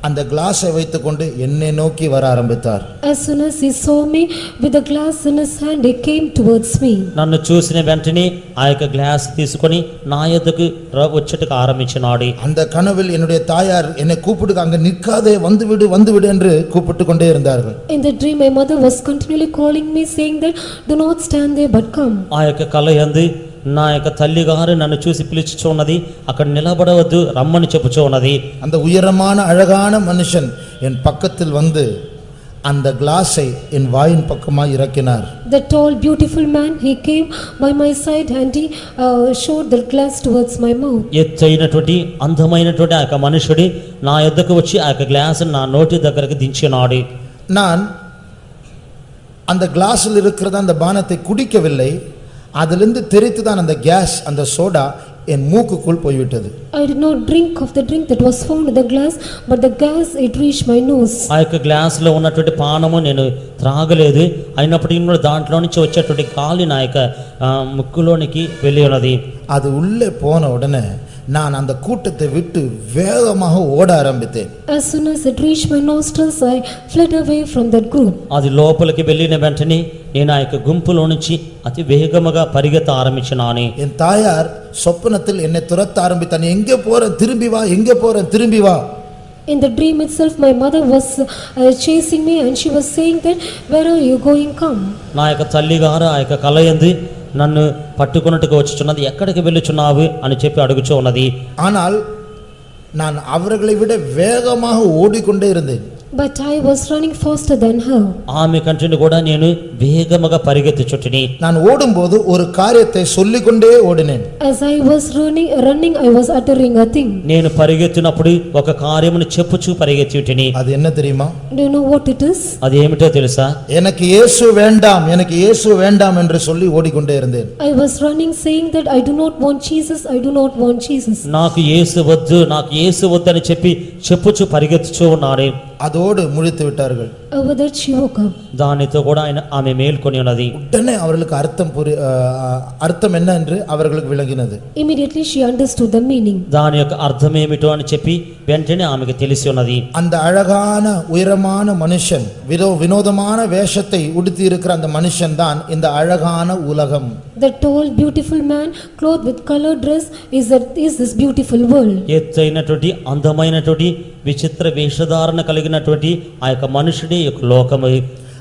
அந்த கிளாஸை வைத்துக்கொண்டு என்னை நோக்கி வர ஆரம்பித்தார். As soon as he saw me with the glass in his hand, he came towards me. నన్ను చూసిన వెంటనే ఆ యొక్క గ్లాస్ తీసుకొని నా యొద్దకు వచ్చేట్టుకు ఆరంభించినాడు. அந்த கனவில் என்னுடைய தாயார் என்னை கூப்பிட்டு அங்க நிற்காதே வந்துவிடு என்று கூப்பிட்டு கொண்டே இருந்தார்கள். In the dream my mother was continually calling me saying that do not stand there but come. ఆ యొక్క కల యందు నా యొక్క తల్లిగారు నన్ను చూసి పిలుచుచు ఉన్నది, అక్కడ నిలబడవద్దు రమ్మని చెప్పుచూ ఉన్నది. அந்த உயரமான அழகான மனுஷன் என் பக்கத்தில் வந்து அந்த கிளாஸை என் வாயின் பக்கமாக இறக்கினார். The tall beautiful man he came by my side and he showed the glass towards my mouth. ఎత్తైనటువంటి అందమైనటువంటి ఆ యొక్క మనుషుడు నా యొద్దకు వచ్చి ఆ యొక్క గ్లాస్ నా నోటి దగ్గరకు దించినాడు. நான் அந்த கிளாஸில் இருக்கிற அந்த பானத்தை குடிக்கவில்லை, அதிலிருந்து தெரித்து தான் அந்த கேஸ், அந்த சோடா என் மூக்குக்குள் போய்விட்டது. I did not drink of the drink that was found in the glass, but the gas it reached my nose. ఆ యొక్క గ్లాస్ లో ఉన్నటువంటి పానము నేను త్రాగలేదు, అయినప్పటికీ కూడా దాంట్లో నుంచి వచ్చేటువంటి గాలి నా యొక్క ముక్కులోనికి వెళ్ళి ఉన్నది. அது உள்ளே போன உடனே நான் அந்த கூட்டத்தை விட்டு வேகமாக ஓட ஆரம்பித்தேன். As soon as it reached my nostrils, I fled away from that group. అది లోపలికి వెళ్ళిన వెంటనే నేను ఆ యొక్క గుంపులో నుంచి అతి వేగముగా పరిగెత్త ఆరంభించినాను. என் தாயார் சொப்பனத்தில் என்னை துரத்த ஆரம்பித்தார். எங்கே போறேன் திரும்பி வா, எங்கே போறேன் திரும்பி வா. In the dream itself my mother was chasing me and she was saying that where are you going, come. నా యొక్క తల్లిగారు ఆ యొక్క కల యందు నన్ను పట్టుకున్నట్టుగా వచ్చుచున్నది, ఎక్కడికి వెళ్ళుచున్నావు అని చెప్పి అడుగుచూ ఉన్నది. ஆனால் நான் அவர்களை விட வேகமாக ஓடிக்கொண்டே இருந்தேன். But I was running faster than her. ఆమె కంటే కూడా నేను వేగముగా పరిగెత్తుచుంటిని. நான் ஓடும்போது ஒரு காரியத்தை சொல்லிக்கொண்டே ஓடினேன். As I was running, I was uttering a thing. నేను పరిగెత్తినప్పుడు ఒక కార్యమును చెప్పుచూ పరిగెత్తుచుంటిని. அது என்ன தெரியுமா? Do you know what it is? అదేమిటో తెలుసా? எனக்கு இயேசு வேண்டாம், எனக்கு இயேசு வேண்டாம் என்று சொல்லி ஓடிக்கொண்டே இருந்தேன். I was running saying that I do not want Jesus, I do not want Jesus. నాకు యేసు వద్దు, నాకు యేసు వద్దు అని చెప్పి చెప్పుచూ పరిగెత్తుచూ ఉన్నాడు. அதோடு முடித்து விட்டார்கள். Over that she woke up. దానితో కూడా ఆమె మేల్కొని ఉన్నది. உடனே அவர்களுக்கு அர்த்தம் என்ன என்று அவர்களுக்கு விளங்கினது. Immediately she understood the meaning. దాని యొక్క అర్థం ఏమిటో అని చెప్పి వెంటనే ఆమెకు తెలిసి ఉన్నది. அந்த அழகான உயரமான மனுஷன், வினோதமான வேஷத்தை உடுத்தி இருக்கிற அந்த மனுஷன் தான் இந்த அழகான உலகம். The tall beautiful man clothed with colored dress is this beautiful world. ఎత్తైనటువంటి అందమైనటువంటి విచిత్ర వేషధారణ కలిగినటువంటి ఆ యొక్క మనుషుడే యొక్క లోకము.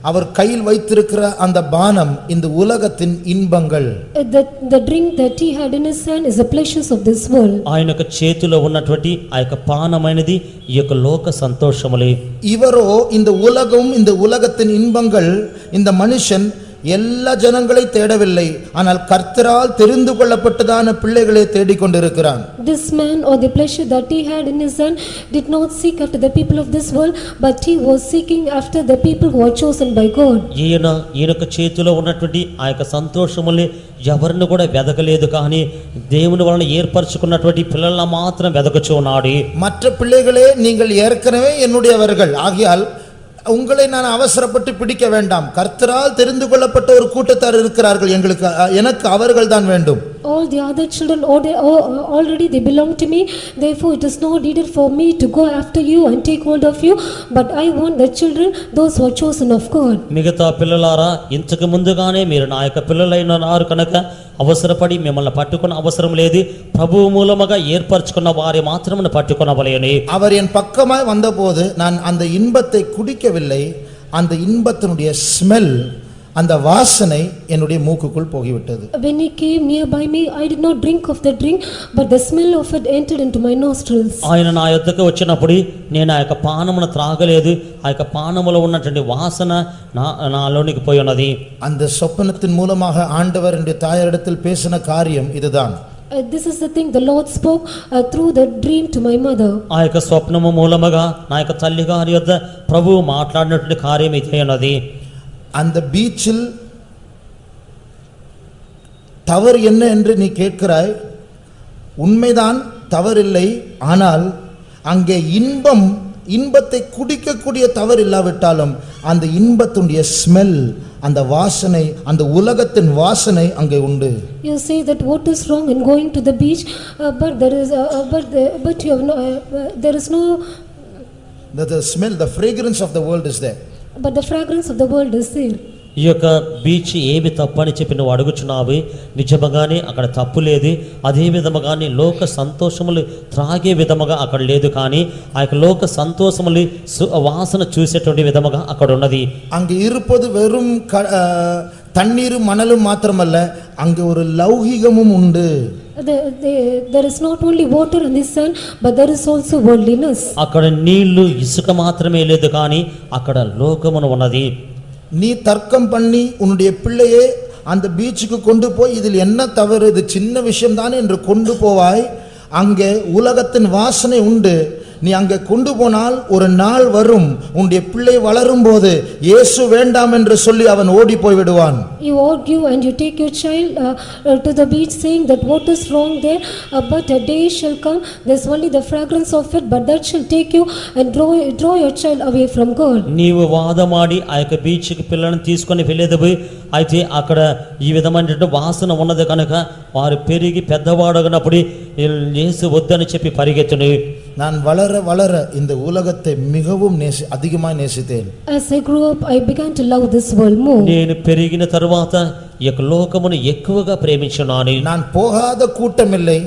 அவர் கையில் வைத்திருக்கிற அந்த பானம் இந்த உலகத்தின் இன்பங்கள். The drink that he had in his hand is the pleasures of this world. ఆయన యొక్క చేతిలో ఉన్నటువంటి ఆ యొక్క పానమైనది ఈ యొక్క లోక సంతోషములే. இவரோ இந்த உலகம், இந்த உலகத்தின் இன்பங்கள், இந்த மனுஷன் எல்லா ஜனங்களை தேடவில்லை, ஆனால் கர்த்தரால் தெரிந்து கொள்ளப்பட்டதான பிள்ளைகளை தேடிக்கொண்டிருக்கிறான். This man, or the pleasure that he had in his hand, did not seek after the people of this world, but he was seeking after the people who are chosen by God. ఈయనొక చేతిలో ఉన్నటువంటి ఆ యొక్క సంతోషములే ఎవరిని కూడా వెదకలేదు, కానీ దేవుని వలన ఏర్పరచుకున్నటువంటి పిల్లలను మాత్రం వెదకుచూ ఉన్నాడు. மற்ற பிள்ளைகளே நீங்கள் ஏற்கனவே என்னுடையவர்கள் ஆகியால் உங்களை நான் அவசரப்பட்டு பிடிக்க வேண்டாம். கர்த்தரால் தெரிந்து கொள்ளப்பட்ட ஒரு கூட்டத்தார் இருக்கிறார்கள், எனக்கு அவர்கள் தான் வேண்டும். All the other children already they belong to me, therefore it is not needed for me to go after you and take hold of you, but I want the children, those who are chosen of God. మిగతా పిల్లలారా, ఇంతకు ముందుగానే మీరు నా యొక్క పిల్లలైనారు కనుక అవసరపడి మిమ్మల్ని పట్టుకున్న అవసరం లేదు. ప్రభువు మూలముగా ఏర్పరచుకున్న వారి మాత్రమే పట్టుకొనవలెను. அவர் என் பக்கமாய் வந்தபோது நான் அந்த இன்பத்தை குடிக்கவில்லை. அந்த இன்பத்தினுடைய ஸ்மெல், அந்த வாசனை என்னுடைய மூக்குக்குள் போகிவிட்டது. When he came nearby me, I did not drink of the drink, but the smell of it entered into my nostrils. ఆయన నా యొద్దకు వచ్చినప్పుడు నేను ఆ యొక్క పానమును త్రాగలేదు. ఆ యొక్క పానములో ఉన్నటువంటి వాసన నాలోనికి పోయి ఉన్నది. அந்த சொப்பனத்தின் மூலமாக ஆண்டவர் என்னுடைய தாயாரிடத்தில் பேசின காரியம் இதுதான். This is the thing the Lord spoke through the dream to my mother. ఆ యొక్క స్వప్నము మూలముగా నా యొక్క తల్లి గారి యొద్ద ప్రభువు మాట్లాడినటువంటి కార్యం ఇదే ఉన్నది. அந்த பீச்சில் தவறு என்ன என்று நீ கேட்கிறாய். உண்மைதான், தவறில்லை. ஆனால் அங்கே இன்பத்தை குடிக்கக்கூடிய தவறு இல்லாவிட்டாலும் அந்த இன்பத்துடைய ஸ்மெல், அந்த வாசனை, அந்த உலகத்தின் வாசனை அங்கே உண்டு. You say that what is wrong in going to the beach, but there is no the smell, the fragrance of the world is there. But the fragrance of the world is there. ఈ యొక్క beach ఏమి తప్పు అని చెప్పి నువ్వు అడుగుచున్నావు. నిజముగానే అక్కడ తప్పు లేదు. అదే విధముగానే లోక సంతోషములు త్రాగే విధముగా అక్కడ లేదు, కానీ ఆ యొక్క లోక సంతోషములు వాసన చూసేటువంటి విధముగా అక్కడ ఉన్నది. அங்கே இருப்பது வெறும் தண்ணீரும் மணலும் மாத்திரமல்ல, அங்கே ஒரு லௌகிகமும் உண்டு. There is not only water in the sun, but there is also worldliness. అక్కడ నీళ్లు ఇసుక మాత్రమే లేదు, కానీ అక్కడ లోకమును ఉన్నది. நீ தர்க்கம் பண்ணி உன்னுடைய பிள்ளையே அந்த பீச்சுக்கு கொண்டு போய் இதில் என்ன தவறு, இது சின்ன விஷயம் தானே என்று கொண்டு போவாய். அங்கே உலகத்தின் வாசனை உண்டு. நீ அங்கே கொண்டு போனால் ஒரு நாள் வரும், உன்னுடைய பிள்ளை வளரும் போது இயேசு வேண்டாம் என்று சொல்லி அவன் ஓடி போய் விடுவான். You argue and you take your child to the beach saying that what is wrong there, but a day shall come, there's only the fragrance of it, but that shall take you and draw your child away from God. నీవు వాదమాడి ఆ యొక్క బీచ్కి పిల్లలను తీసుకొని వెళ్ళేది, అయితే అక్కడ ఈ విధమైనటువంటి వాసన ఉన్నది కనుక వారు పెరిగి పెద్దవాడగినప్పుడు యేసు వద్దని చెప్పి పరిగెత్తును. நான் வளர வளர இந்த உலகத்தை மிகவும் அதிகமாக நேசித்தேன். As I grew up, I began to love this world more. నేను పెరిగిన తరువాత ఈ యొక్క లోకమును ఎక్కువగా ప్రేమించున్నాను. நான் போகாத கூட்டம் இல்லை,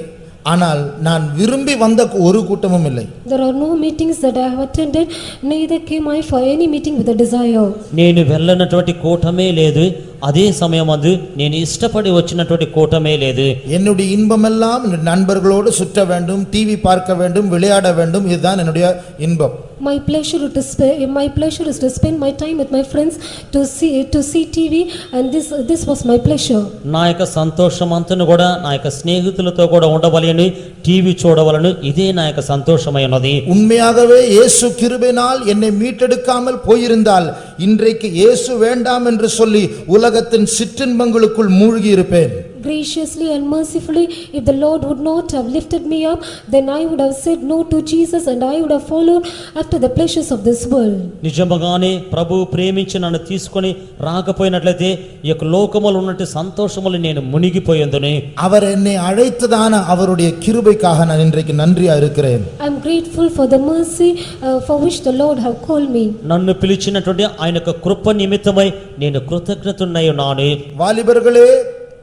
ஆனால் நான் விரும்பி வந்த ஒரு கூட்டமும் இல்லை. There are no meetings that I have attended, neither came I for any meeting with a desire. నేను వెళ్ళనటువంటి కూటమే లేదు, అదే సమయం అందు నేను ఇష్టపడి వచ్చినటువంటి కూటమే లేదు. என்னுடைய இன்பமெல்லாம் என்னுடைய நண்பர்களோடு சுற்ற வேண்டும், டிவி பார்க்க வேண்டும், விளையாட வேண்டும், இதுதான் என்னுடைய இன்பம். My pleasure is to spend my time with my friends, to see TV, and this was my pleasure. నా యొక్క సంతోషం అంతను కూడా నా యొక్క స్నేహితులతో కూడా ఉండవలెను, టీవీ చూడవలను, ఇదే నా యొక్క సంతోషమై ఉన్నది. உண்மையாகவே இயேசு கிருபையினால் என்னை மீட்டெடுக்காமல் போயிருந்தால் இன்றைக்கு இயேசு வேண்டாம் என்று சொல்லி உலகத்தின் சிற்றின்பங்களுக்குள் மூழ்கி இருப்பேன். Graciously and mercifully, if the Lord would not have lifted me up, then I would have said no to Jesus and I would have followed after the pleasures of this world. నిజంగానే ప్రభు ప్రేమించి నన్ను తీసుకొని రాకపోయినట్లయితే ఈ యొక్క లోకములో ఉన్నట్టు సంతోషములు నేను మునిగిపోయేందును. அவர் என்னை அழைத்ததான அவருடைய கிருபைக்காக நான் இன்றைக்கு நன்றியா இருக்கிறேன். I am grateful for the mercy for which the Lord have called me. నన్ను పిలిచినటువంటి ఆయన యొక్క కృప నిమిత్తమై నేను కృతజ్ఞతున్నై ఉన్నాను. வாலிபர்களே,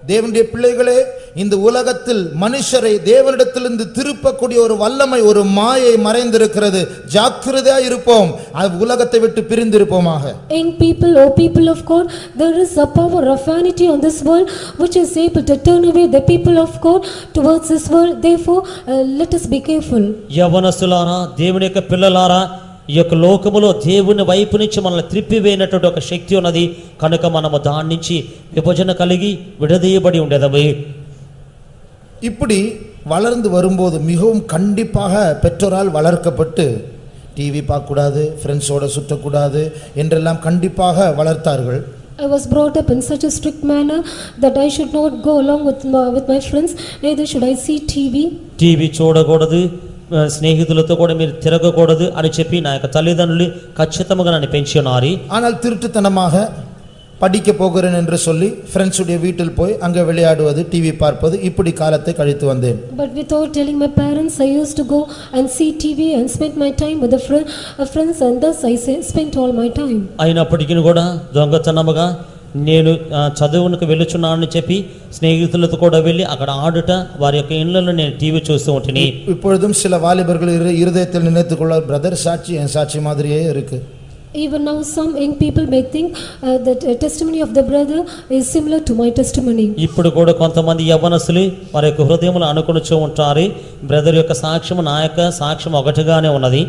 தேவனுடைய பிள்ளைகளே, இந்த உலகத்தில் மனுஷரை தேவனிடத்திலிருந்து திருப்பக்கூடிய ஒரு வல்லமை, ஒரு மாயை மறைந்திருக்கிறது. ஜாக்கிரதையா இருப்போம், அது உலகத்தை விட்டு பிரிந்திருப்போமாக. Young people, O people of God, there is a power of vanity on this world which is able to turn away the people of God towards this world. Therefore, let us be careful. యవనస్తులారా, దేవుని యొక్క పిల్లలారా, ఈ యొక్క లోకములో దేవుని వైపు నుంచి మనల్ని త్రిప్పివేయనటువంటి ఒక శక్తి ఉన్నది కనుక మనము దాని నుంచి విభజన కలిగి విడదీయబడి ఉండేదము. இப்படி வளர்ந்து வரும்போது மிகவும் கண்டிப்பாக பெற்றோரால் வளர்க்கப்பட்டு டிவி பார்க்கக்கூடாது, ஃப்ரெண்ட்ஸோட சுற்றக்கூடாது என்றெல்லாம் கண்டிப்பாக வளர்த்தார்கள். I was brought up in such a strict manner that I should not go along with my friends, neither should I see TV. TV చూడకూడదు, స్నేహితులతో కూడా మీరు తిరగకూడదు అని చెప్పి నా యొక్క తల్లిదండ్రులు ఖచ్చితంగా నన్ను పెంచి ఉన్నారు. ஆனால் திருட்டுத்தனமாக படிக்க போகிறேன் என்று சொல்லி ஃப்ரெண்ட்ஸுடைய வீட்டில் போய் அங்கே விளையாடுவது, டிவி பார்ப்பது, இப்படி காலத்தை கழித்து வந்தேன். But without telling my parents, I used to go and see TV and spend my time with the friends, and thus I spent all my time. అయినప్పటికీ కూడా దొంగతనముగా నేను చదువునికి వెళ్ళుచున్నానని చెప్పి స్నేహితులతో కూడా వెళ్ళి అక్కడ ఆడుట, వారి యొక్క ఇళ్లలో నేను టీవీ చూస్తూ ఉంటిని. இப்பொழுதும் சில வாலிபர்கள் இருதயத்தில் நினைத்துக்கொள்ள, பிரதர் சாட்சி என் சாட்சி மாதிரியே இருக்கு. Even now some young people may think that testimony of the brother is similar to my testimony. ఇప్పుడు కూడా కొంతమంది యవ్వనస్తులు వారి యొక్క హృదయములు అనుకొనుచూ ఉంటారు, బ్రదర్ యొక్క సాక్ష్యం నా యొక్క సాక్ష్యం ఒకటిగానే ఉన్నది.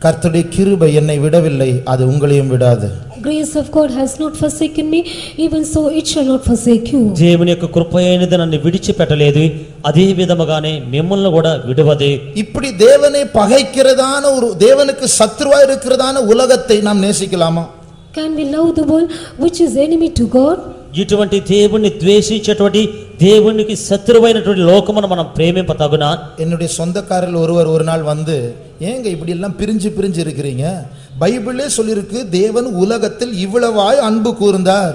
கர்த்தருடைய கிருபை என்னை விடவில்லை, அது உங்களையும் விடாது. Grace of God has not forsaken me, even so it shall not forsake you. దేవుని యొక్క కృప అయినది నన్ను విడిచిపెట్టలేదు, అదే విధముగానే మిమ్మల్ని కూడా విడవదు. இப்படி தேவனை பகைக்கிறதான ஒரு, தேவனுக்கு சத்துருவா இருக்கிறதான உலகத்தை நாம் நேசிக்கலாமா? Can we love the world which is enemy to God? ఇటువంటి దేవుణ్ణి ద్వేషించేటువంటి, దేవునికి శత్రువైనటువంటి లోకమును మనం ప్రేమింపతగునా? என்னுடைய சொந்தக்காரர் ஒருவர் ஒரு நாள் வந்து, ஏங்க இப்படி எல்லாம் பிரிஞ்சு பிரிஞ்சு இருக்கிறீங்க, பைபிளே சொல்லிருக்கு தேவன் உலகத்தில் இவ்வளவாய் அன்பு கூர்ந்தார்.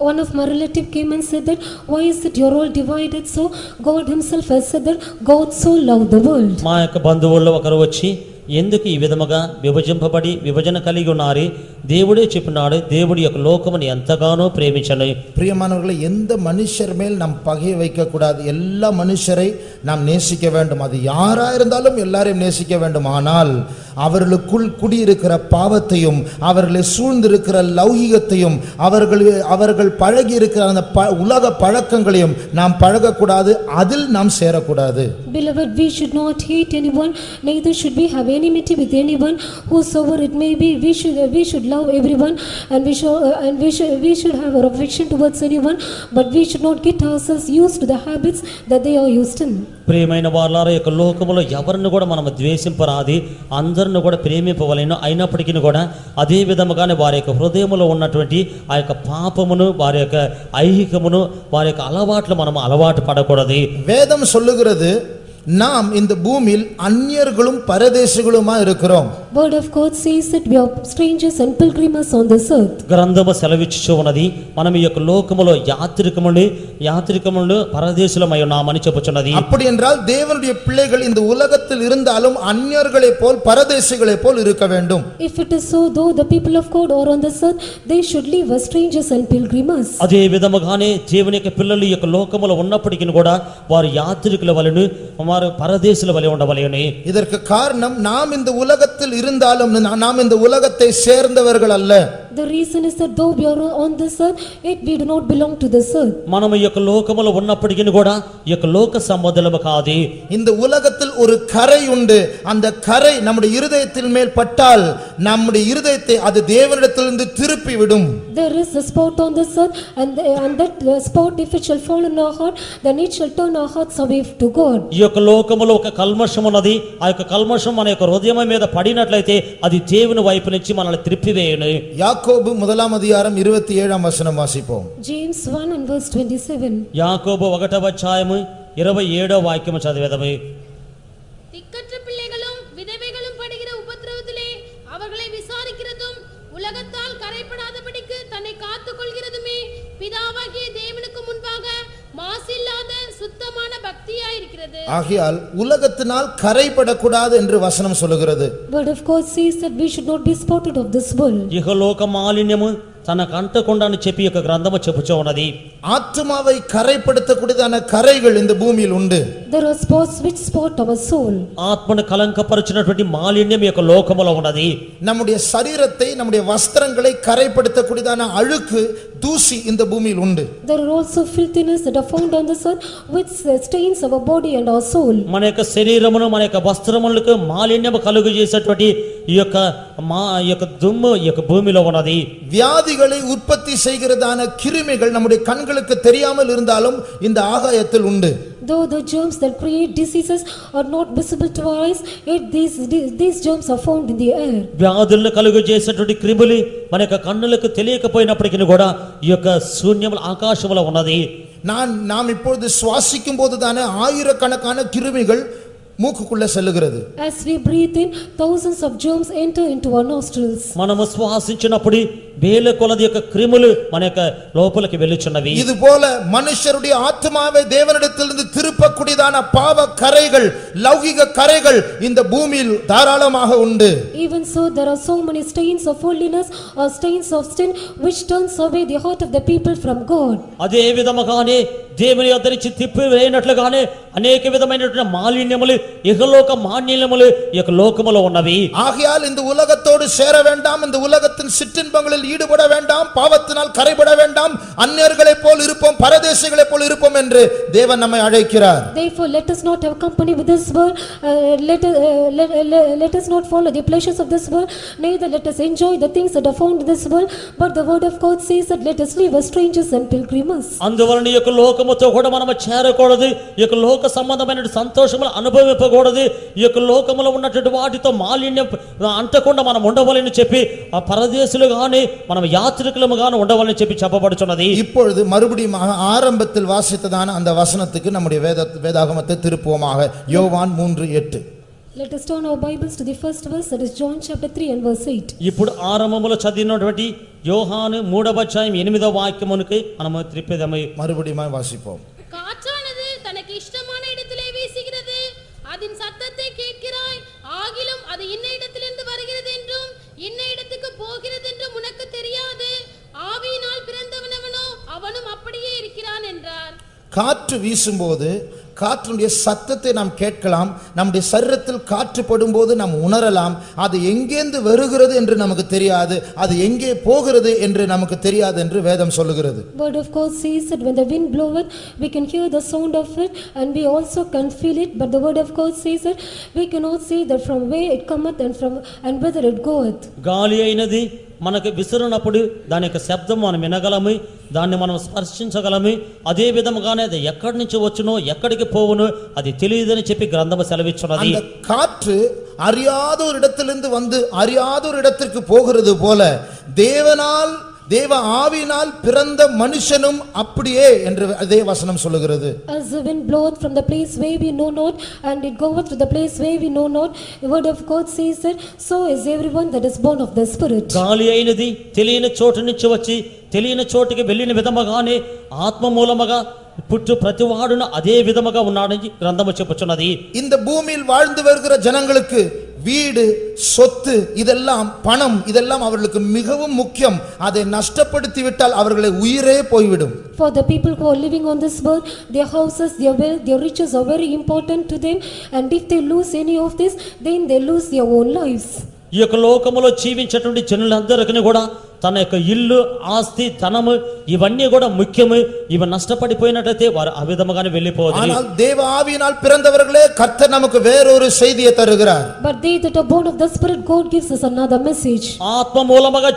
One of my relative came and said that, why is it you're all divided? So God himself has said that God so loved the world. మా యొక్క బంధువుల్లో ఒకరు వచ్చి, ఎందుకు ఈ విధముగా విభజింపబడి విభజన కలిగి ఉన్నారు? దేవుడే చెప్పినాడు, దేవుడి యొక్క లోకమును ఎంతగానో ప్రేమించను. பிரியமானவர்களை, எந்த மனுஷர் மேல் நாம் பகை வைக்க கூடாது. எல்லா மனுஷரை நாம் நேசிக்க வேண்டும். அது யாரா இருந்தாலும் எல்லாரையும் நேசிக்க வேண்டும். ஆனால் அவர்களுக்குள் குடியிருக்கிற பாவத்தையும், அவர்களை சூழ்ந்திருக்கிற லௌகிகத்தையும், அவர்கள் பழகி இருக்கிற அந்த உலக பழக்கங்களையும் நாம் பழகக்கூடாது, அதில் நாம் சேரக்கூடாது. Beloved, we should not hate anyone, neither should we have enmity with anyone, whosoever it may be. We should love everyone, and we should have our affection towards anyone, but we should not get ourselves used to the habits that they are used in. ప్రియమైన వారలారా, యొక్క లోకములో ఎవరిని కూడా మనం ద్వేషింపరాది, అందరిని కూడా ప్రేమింపవలెను. అయినప్పటికీ కూడా అదే విధముగానే వారి యొక్క హృదయములో ఉన్నటువంటి ఆ యొక్క పాపమును, వారి యొక్క ఐహికమును, వారి యొక్క అలవాట్లు మనం అలవాటు పడకూడదు. வேதம் சொல்லுகிறது, நாம் இந்த பூமியில் அந்நியர்களும் பரதேசிகளுமா இருக்கிறோம். Word of God says that we are strangers and pilgrims on this earth. గ్రంథము సెలవిచ్చుచు ఉన్నది, మనం ఈ యొక్క లోకములో యాత్రికములు పరదేశులమై ఉన్నామని చెప్పుచున్నది. அப்படி என்றால் தேவனுடைய பிள்ளைகள் இந்த உலகத்தில் இருந்தாலும் அந்நியர்களைப் போல் பரதேசிகளைப் போல் இருக்க வேண்டும். If it is so, though the people of God are on this earth, they should live as strangers and pilgrims. అదే విధముగానే దేవుని యొక్క పిల్లలు ఈ యొక్క లోకములో ఉన్నప్పటికీ కూడా వారు యాత్రికుల వలెను, వారు పరదేశుల వలె ఉండవలెను. இதற்கு காரணம், நாம் இந்த உலகத்தில் இருந்தாலும் நாம் இந்த உலகத்தை சேர்ந்தவர்கள் அல்ல. The reason is that though we are on this earth, yet we do not belong to this earth. మనము ఈ యొక్క లోకములో ఉన్నప్పటికీ కూడా ఈ యొక్క లోక సంబంధులము కాదు. இந்த உலகத்தில் ஒரு கரை உண்டு. அந்த கரை நம்முடைய இருதயத்தின் மேல் பட்டால் நம்முடைய இருதயத்தை அது தேவனிடத்திலிருந்து திருப்பி விடும். There is a spot on this earth, and that spot, if it shall fall in our heart, then it shall turn our hearts away to God. ఈ యొక్క లోకములో ఒక కల్మషం ఉన్నది. ఆ యొక్క కల్మషం మన యొక్క హృదయం మీద పడినట్లయితే అది దేవుని వైపు నుంచి మనల్ని త్రిప్పివేయును. யாக்கோபு 1:27 வாசிப்போம். James 1 and verse 27. యాకోబు 1:27 చదివేదము. திக்கற்ற பிள்ளைகளும் விதவைகளும் படுகிற உபத்திரவத்திலே அவர்களை விசாரிக்கிறதும் உலகத்தால் கரைப்படாதபடிக்கு தன்னை காத்துக் கொள்கிறதுமே பிதாவாகிய தேவனுக்கு முன்பாக மாசில்லாத சுத்தமான பக்தியாயிருக்கிறது. ஆகையால் உலகத்தினால் கரைபடக்கூடாது என்று வசனம் சொல்லுகிறது. Word of God says that we should not be spotted of this world. ఇహలోక మాలిన్యము తనకు అంటకుండా అని చెప్పి యొక్క గ్రంథము చెప్పుచూ ఉన్నది. ஆத்துமாவை கரைப்படுத்தக்கூடியதான கரைகள் இந்த பூமியில் உண்டு. There are spots which spot our soul. ఆత్మను కలంకపరిచినటువంటి మాలిన్యం యొక్క లోకములో ఉన్నది. நம்முடைய சரீரத்தை நம்முடைய வஸ்திரங்களை கரைப்படுத்தக்கூடியதான அழுக்கு தூசி இந்த பூமியில் உண்டு. There are also filthiness that are found on this earth which stains our body and our soul. మన యొక్క శరీరమును మన యొక్క వస్త్రములకు మాలిన్యము కలుగు చేసేటువంటి ఈ యొక్క దుమ్ము ఈ యొక్క భూమిలో ఉన్నది. வியாதிகளை உற்பத்தி செய்கிறதான கிருமிகள் நம்முடைய கண்களுக்கு தெரியாமல் இருந்தாலும் இந்த ஆகாயத்தில் உண்டு. Though the germs that create diseases are not visible to our eyes, yet these germs are found in the air. వ్యాధులను కలుగు చేసేటువంటి క్రిములు మన యొక్క కన్నులకు తెలియకపోయినప్పటికీ కూడా ఈ యొక్క శూన్యముల ఆకాశములో ఉన్నది. நாம் இப்பொழுது சுவாசிக்கும் போதுதானே ஆயிரக்கணக்கான கிருமிகள் மூக்குக்குள்ள செல்லுகிறது. As we breathe in, thousands of germs enter into our nostrils. మనము శ్వాసించినప్పుడు వేల కొలది యొక్క క్రిములు మన యొక్క లోపలికి వెళ్ళుచున్నవి. இது போல மனுஷருடைய ஆத்மாவை தேவனிடத்திலிருந்து திருப்பக்கூடியதான பாவ கரைகள் லௌகிக கரைகள் இந்த பூமியில் தாராளமாக உண்டு. Even so, there are so many stains of holiness or stains of sin which turns away the heart of the people from God. అదే విధముగానే దేవుని యొద్ద నుంచి తిప్పివేయనట్లుగానే అనేక విధమైనటువంటి మాలిన్యములు ఇహలోక మాలిన్యములు ఈ యొక్క లోకములో ఉన్నవి. ஆகையால் இந்த உலகத்தோடு சேர வேண்டாம், இந்த உலகத்தின் சிற்றின்பங்களில் ஈடுபட வேண்டாம், பாவத்தினால் கரைபட வேண்டாம், அந்நியர்களைப் போல் இருப்போம், பரதேசிகளைப் போல் இருப்போம் என்று தேவன் நம்மை அழைக்கிறார். Therefore, let us not have company with this world, let us not follow the pleasures of this world, neither let us enjoy the things that are found in this world, but the word of God says that let us live as strangers and pilgrims. అందువలన ఈ యొక్క లోకముతో కూడా మనము చేరకూడదు, ఈ యొక్క లోక సంబంధమైన సంతోషములు అనుభవింపకూడదు, ఈ యొక్క లోకములో ఉన్నటువంటి వాటితో మాలిన్యం అంటకుండా మనం ఉండవాలని చెప్పి ఆ పరదేశులు గాని మనం యాత్రికులము గాని ఉండవాలని చెప్పి చెప్పబడుచున్నది. இப்பொழுது மறுபடியும் ஆரம்பத்தில் வாசித்ததான அந்த வசனத்துக்கு நம்முடைய வேதாகமத்தை திருப்புவோமாக. யோவான் 3:8. Let us turn our Bibles to the first verse, that is John chapter 3 and verse 8. ఇప్పుడు ఆరంభములో చదివినటువంటి యోహాను 3:8 మనము త్రిప్పేదము. மறுபடியும் வாசிப்போம். காற்றானது தனக்கு இஷ்டமான இடத்திலே வீசுகிறது, அதன் சத்தத்தை கேட்கிறாய், ஆகிலும் அது இன்ன இடத்திலிருந்து வருகிறது என்றும் இன்ன இடத்துக்கு போகிறது என்றும் உனக்கு தெரியாது. ஆவியினால் பிறந்தவனவனோ அவனும் அப்படியே இருக்கிறான் என்றார். காற்று வீசும்போது காற்றினுடைய சத்தத்தை நாம் கேட்கலாம், நம்முடைய சரீரத்தில் காற்று படும்போது நாம் உணரலாம். அது எங்கேந்து வருகிறது என்று நமக்கு தெரியாது, அது எங்கே போகிறது என்று நமக்கு தெரியாது என்று வேதம் சொல்லுகிறது. Word of God says that when the wind bloweth, we can hear the sound of it and we also can feel it, but the word of God says that we cannot see that from where it cometh and whither it goeth. గాలి అయినది మనకు విసురునప్పుడు దాని యొక్క శబ్దం మనం వినగలము, దాన్ని మనం స్పర్శించగలము. అదే విధముగానే అది ఎక్కడి నుంచి వచ్చునో ఎక్కడికి పోవునో అది తెలియదని చెప్పి గ్రంథము సెలవిచ్చున్నది. அந்த காற்று அறியாத ஒரு இடத்திலிருந்து வந்து அறியாத ஒரு இடத்திற்கு போகிறது போல தேவ ஆவியினால் பிறந்த மனுஷனும் அப்படியே என்று அதே வசனம் சொல்லுகிறது. As the wind bloweth from the place where we know not and it goeth to the place where we know not, the word of God says that so is everyone that is born of the Spirit. గాలి అయినది తెలియని చోటు నుంచి వచ్చి తెలియని చోటుకి వెళ్ళిన విధముగానే ఆత్మ మూలముగా పుట్టు ప్రతివాడును అదే విధముగా ఉన్నాడని గ్రంథము చెప్పుచున్నది. இந்த பூமியில் வாழ்ந்து வருகிற ஜனங்களுக்கு வீடு, சொத்து, இதெல்லாம் பணம், இதெல்லாம் அவர்களுக்கு மிகவும் முக்கியம். அதை நஷ்டப்படுத்தி விட்டால் அவர்களை உயிரே போய்விடும். For the people who are living on this world, their houses, their wealth, their riches are very important to them, and if they lose any of this, then they lose their own lives. ఈ యొక్క లోకములో జీవించేటువంటి జనులందరికీ కూడా తన యొక్క ఇల్లు ఆస్తి ధనము ఇవన్నీ కూడా ముఖ్యము ఇవి నష్టపడిపోయినట్లయితే వారు ఆ విధముగానే వెళ్ళిపోవాలి ஆனால் தேவ ஆவியினால் பிறந்தவர்களே கர்த்தர் நமக்கு வேறொரு செய்தியை தருகிறார் But they that are born of the Spirit, God gives us another message. ఆత్మ మూలముగా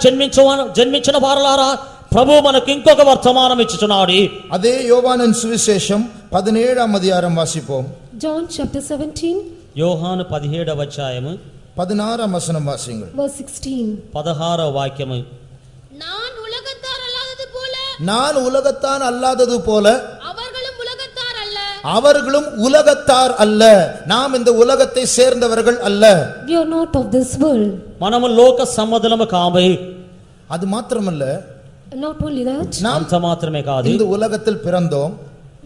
జన్మించిన వారలారా ప్రభు మనకు ఇంకొక వర్తమానం ఇచ్చుచున్నాడు அதே யோவானின் சுவிசேஷம் 17ஆம் அதிகாரம் வாசிப்போம். John chapter 17, యోహాను 17వ అధ్యాయము 16ஆம் வசனம் வாசியுங்கள். verse 16. 16వ వాక్యము நான் உலகத்தார் அல்லாதது போல நான் உலகத்தான் அல்லாதது போல அவர்களும் உலகத்தார் அல்ல. அவர்களும் உலகத்தார் அல்ல. நாம் இந்த உலகத்தை சேர்ந்தவர்கள் அல்ல. We are not of this world. మనము లోక సంబంధులము కాము அது மாத்திரமல்ல, Not only that, நாம் అంత మాత్రమే కాదు இந்த உலகத்தில் பிறந்தோம்.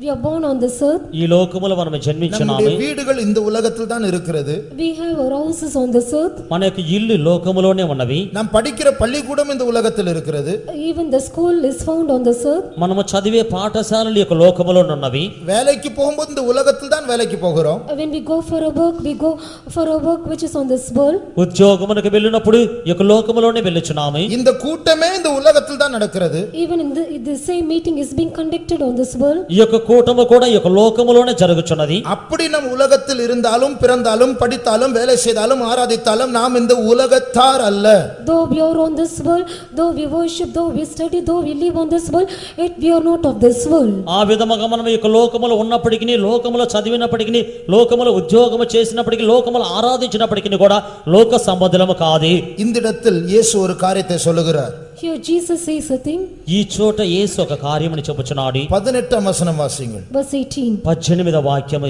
we are born on this earth. ఈ లోకములో మనము జన్మించున్నాము நம்முடைய வீடுகள் இந்த உலகத்தில் தான் இருக்கிறது. We have our houses on this earth. మన యొక్క ఇల్లు లోకములోనే ఉన్నవి நாம் படிக்கிற பள்ளிக்கூடம் இந்த உலகத்தில் இருக்கிறது. Even the school is found on this earth. మనము చదివే పాఠశాలలు యొక్క లోకములో ఉన్నవి வேலைக்கு போகும்போது இந்த உலகத்தில் தான் வேலைக்கு போகிறோம். When we go for a work, we go for a work which is on this world. ఉద్యోగమునకు వెళ్ళినప్పుడు ఈ యొక్క లోకములోనే వెళ్ళుచున్నాము இந்த கூட்டமே இந்த உலகத்தில் தான் நடக்கிறது. Even in the same meeting is being conducted on this world. ఈ యొక్క కూటము కూడా ఈ యొక్క లోకములోనే జరుగుచున్నది அப்படி நம் உலகத்தில் இருந்தாலும் பிறந்தாலும் படித்தாலும் வேலை செய்தாலும் ஆராதித்தாலும் நாம் இந்த உலகத்தார் அல்ல. Though we are on this world, though we worship, though we study, though we live on this world, yet we are not of this world. ఆ విధముగా మనం ఈ యొక్క లోకములో ఉన్నప్పటికీ లోకములో చదివినప్పటికీ లోకములో ఉద్యోగము చేసినప్పటికీ లోకములో ఆరాధించినప్పటికీ కూడా లోక సంబంధులము కాదు இந்த இடத்தில் இயேசு ஒரு காரியத்தை சொல்லுகிறார். Here Jesus says a thing, ఈ చోట యేసు ఒక కార్యముని చెప్పుచున్నాడు 18ஆம் வசனம் வாசியுங்கள். verse 18. 18వ వాక్యము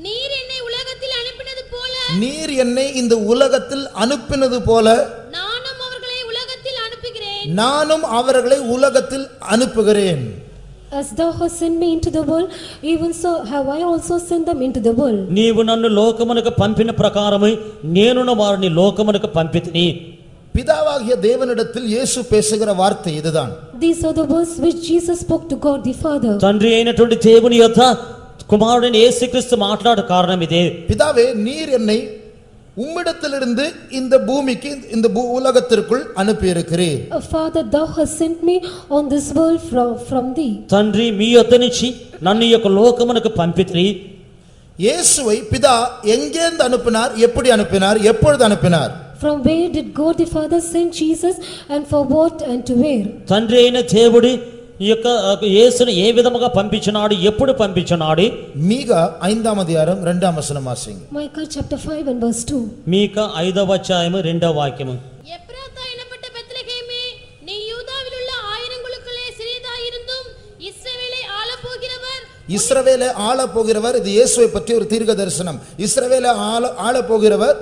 நீர் என்னை உலகத்தில் அனுப்பினது போல நீர் என்னை இந்த உலகத்தில் அனுப்பினது போல நானும் அவர்களை உலகத்தில் அனுப்புகிறேன். நானும் அவர்களை உலகத்தில் அனுப்புகிறேன். As thou hast sent me into the world, even so have I also sent them into the world. నీవు నన్ను లోకమునకు పంపిన ప్రకారము నేనును వారిని లోకమునకు పంపితిని பிதாவாகிய தேவனிடத்தில் இயேசு பேசுகிற வார்த்தை இதுதான். These are the words which Jesus spoke to God the Father. తండ్రి అయినటువంటి దేవుని యొద్ద కుమారుడైన యేసుక్రీస్తు మాట్లాడు కారణం ఇదే பிதாவே, நீர் என்னை உம்மிடத்திலிருந்து இந்த பூமிக்கு இந்த உலகத்திற்குள் அனுப்பி இருக்கிறீர். Father, thou hast sent me on this world from thee. తండ్రి మీ యొద్ద నుంచి నన్ను ఈ యొక్క లోకమునకు పంపితిరి இயேசுவை பிதா எங்கேந்து அனுப்பினார், எப்படி அனுப்பினார், எப்பொழுது அனுப்பினார்? From where did God the Father send Jesus, and for what and to where? తండ్రి అయిన దేవుడు ఈ యొక్క యేసును ఏ విధముగా పంపించినాడు ఎప్పుడు పంపించినాడు மீகா 5ஆம் அதிகாரம் 2ஆம் வசனம் வாசிங்க. Micah chapter 5 and verse 2. మీకా 5వ అధ్యాయము 2వ వాక్యము எப்ராத்தா எனப்பட்ட பெத்லகேமே, நீ யூதாவில் உள்ள ஆயிரங்களுக்குள்ளே சிறியதாயிருந்தும் இஸ்ரவேலை ஆளப்போகிறவர் இஸ்ரவேலை ஆள போகிறவர். இது இயேசுவை பற்றி ஒரு தீர்க்க தரிசனம். இஸ்ரவேலை ஆள போகிறவர்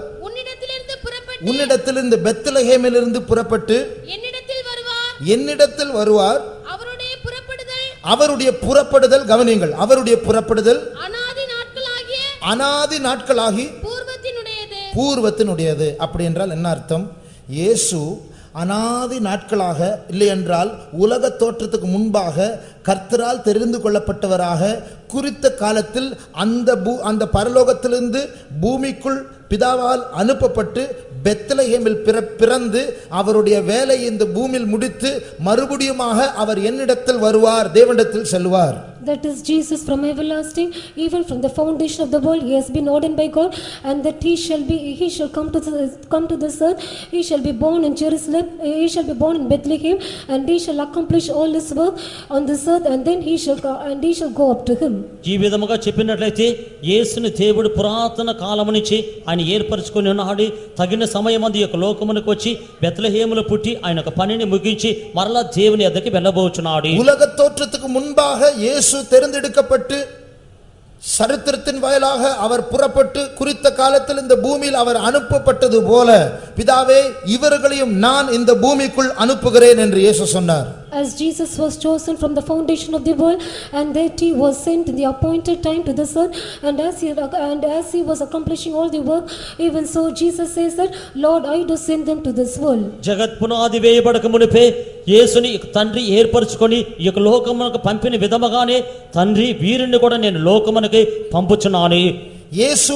உன்னிடத்திலிருந்து பெத்லகேமிலிருந்து புறப்பட்டு என்னிடத்தில் வருவார். அவருடைய புறப்படுதல் கவனியுங்கள், அவருடைய புறப்படுதல் அநாதி நாட்களாகி பூர்வத்தினுடையது. அப்படி என்றால் என்ன அர்த்தம்? இயேசு அநாதி நாட்களாக, இல்லை என்றால் உலக தோற்றத்துக்கு முன்பாக கர்த்தரால் தெரிந்து கொள்ளப்பட்டவராக குறித்த காலத்தில் அந்த பரலோகத்திலிருந்து பூமிக்குள் பிதாவால் அனுப்பப்பட்டு பெத்லகேமில் பிறந்து அவருடைய வேலை இந்த பூமியில் முடித்து மறுபடியுமாக அவர் என்னிடத்தில் வருவார், தேவனிடத்தில் செல்வார். That is Jesus from everlasting, even from the foundation of the world he has been ordained by God, and that he shall come to this earth. He shall be born in Jerusalem, he shall be born in Bethlehem, and he shall accomplish all his work on this earth, and then he shall go up to him. ఈ విధముగా చెప్పినట్లయితే యేసుని దేవుడు పురాతన కాలము నుంచి ఆయన ఏర్పరచుకొని ఉన్నాడు. తగిన సమయమందు ఈ యొక్క లోకమునకు వచ్చి బెత్లెహేములో పుట్టి ఆయన యొక్క పనిని ముగించి మరలా దేవుని యొద్దకు వెళ్ళబోచున్నాడు. உலக தோற்றத்துக்கு முன்பாக இயேசு தெரிந்தெடுக்கப்பட்டு சரித்திரத்தின் வாயிலாக அவர் புறப்பட்டு குறித்த காலத்தில் இந்த பூமியில் அவர் அனுப்பப்பட்டது போல, பிதாவே இவர்களையும் நான் இந்த பூமிக்குள் அனுப்புகிறேன் என்று இயேசு சொன்னார். As Jesus was chosen from the foundation of the world, and that he was sent in the appointed time to this earth, and as he was accomplishing all the work, even so Jesus says that, Lord, I do send them to this world. జగత్ పునాది వేయబడక మునిపే యేసుని తండ్రి ఏర్పరచుకొని ఈ యొక్క లోకమునకు పంపిన విధముగానే తండ్రి వీరిని కూడా నేను లోకమునకు పంపుచున్నాను. இயேசு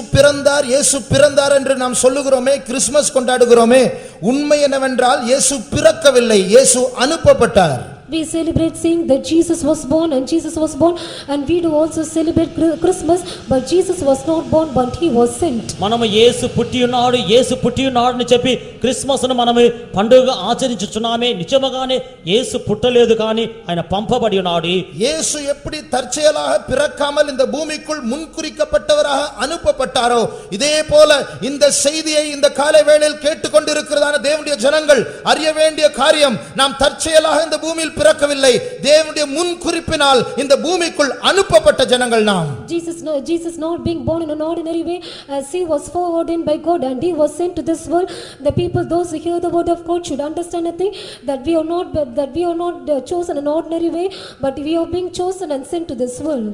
பிறந்தார் என்று நாம் சொல்லுகிறோமே, கிறிஸ்துமஸ் கொண்டாடுகிறோமே, உண்மை என்னவென்றால் இயேசு பிறக்கவில்லை, இயேசு அனுப்பப்பட்டார். We celebrate saying that Jesus was born and we do also celebrate Christmas, but Jesus was not born but he was sent. మనము యేసు పుట్టియున్నాడు అని చెప్పి క్రిస్మస్ ను మనము పండుగ ఆచరించుచున్నామే. నిజముగానే యేసు పుట్టలేదు కానీ ఆయన పంపబడి ఉన్నాడు. இயேசு எப்படி தற்செயலாக பிறக்காமல் இந்த பூமிக்குள் முன்குறிக்கப்பட்டவராக அனுப்பப்பட்டாரோ, இதே போல இந்த செய்தியை இந்த காலை வேளையில் கேட்டுக்கொண்டிருக்கிறதான தேவனுடைய ஜனங்கள் அறிய வேண்டிய காரியம், நாம் தற்செயலாக இந்த பூமியில் பிறக்கவில்லை, தேவனுடைய முன்குறிப்பினால் இந்த பூமிக்குள் அனுப்பப்பட்ட ஜனங்கள் நாம். Jesus not being born in an ordinary way, as he was foreordained by God and he was sent to this world. The people, those who hear the word of God, should understand a thing, that we are not chosen in an ordinary way, but we are being chosen and sent to this world.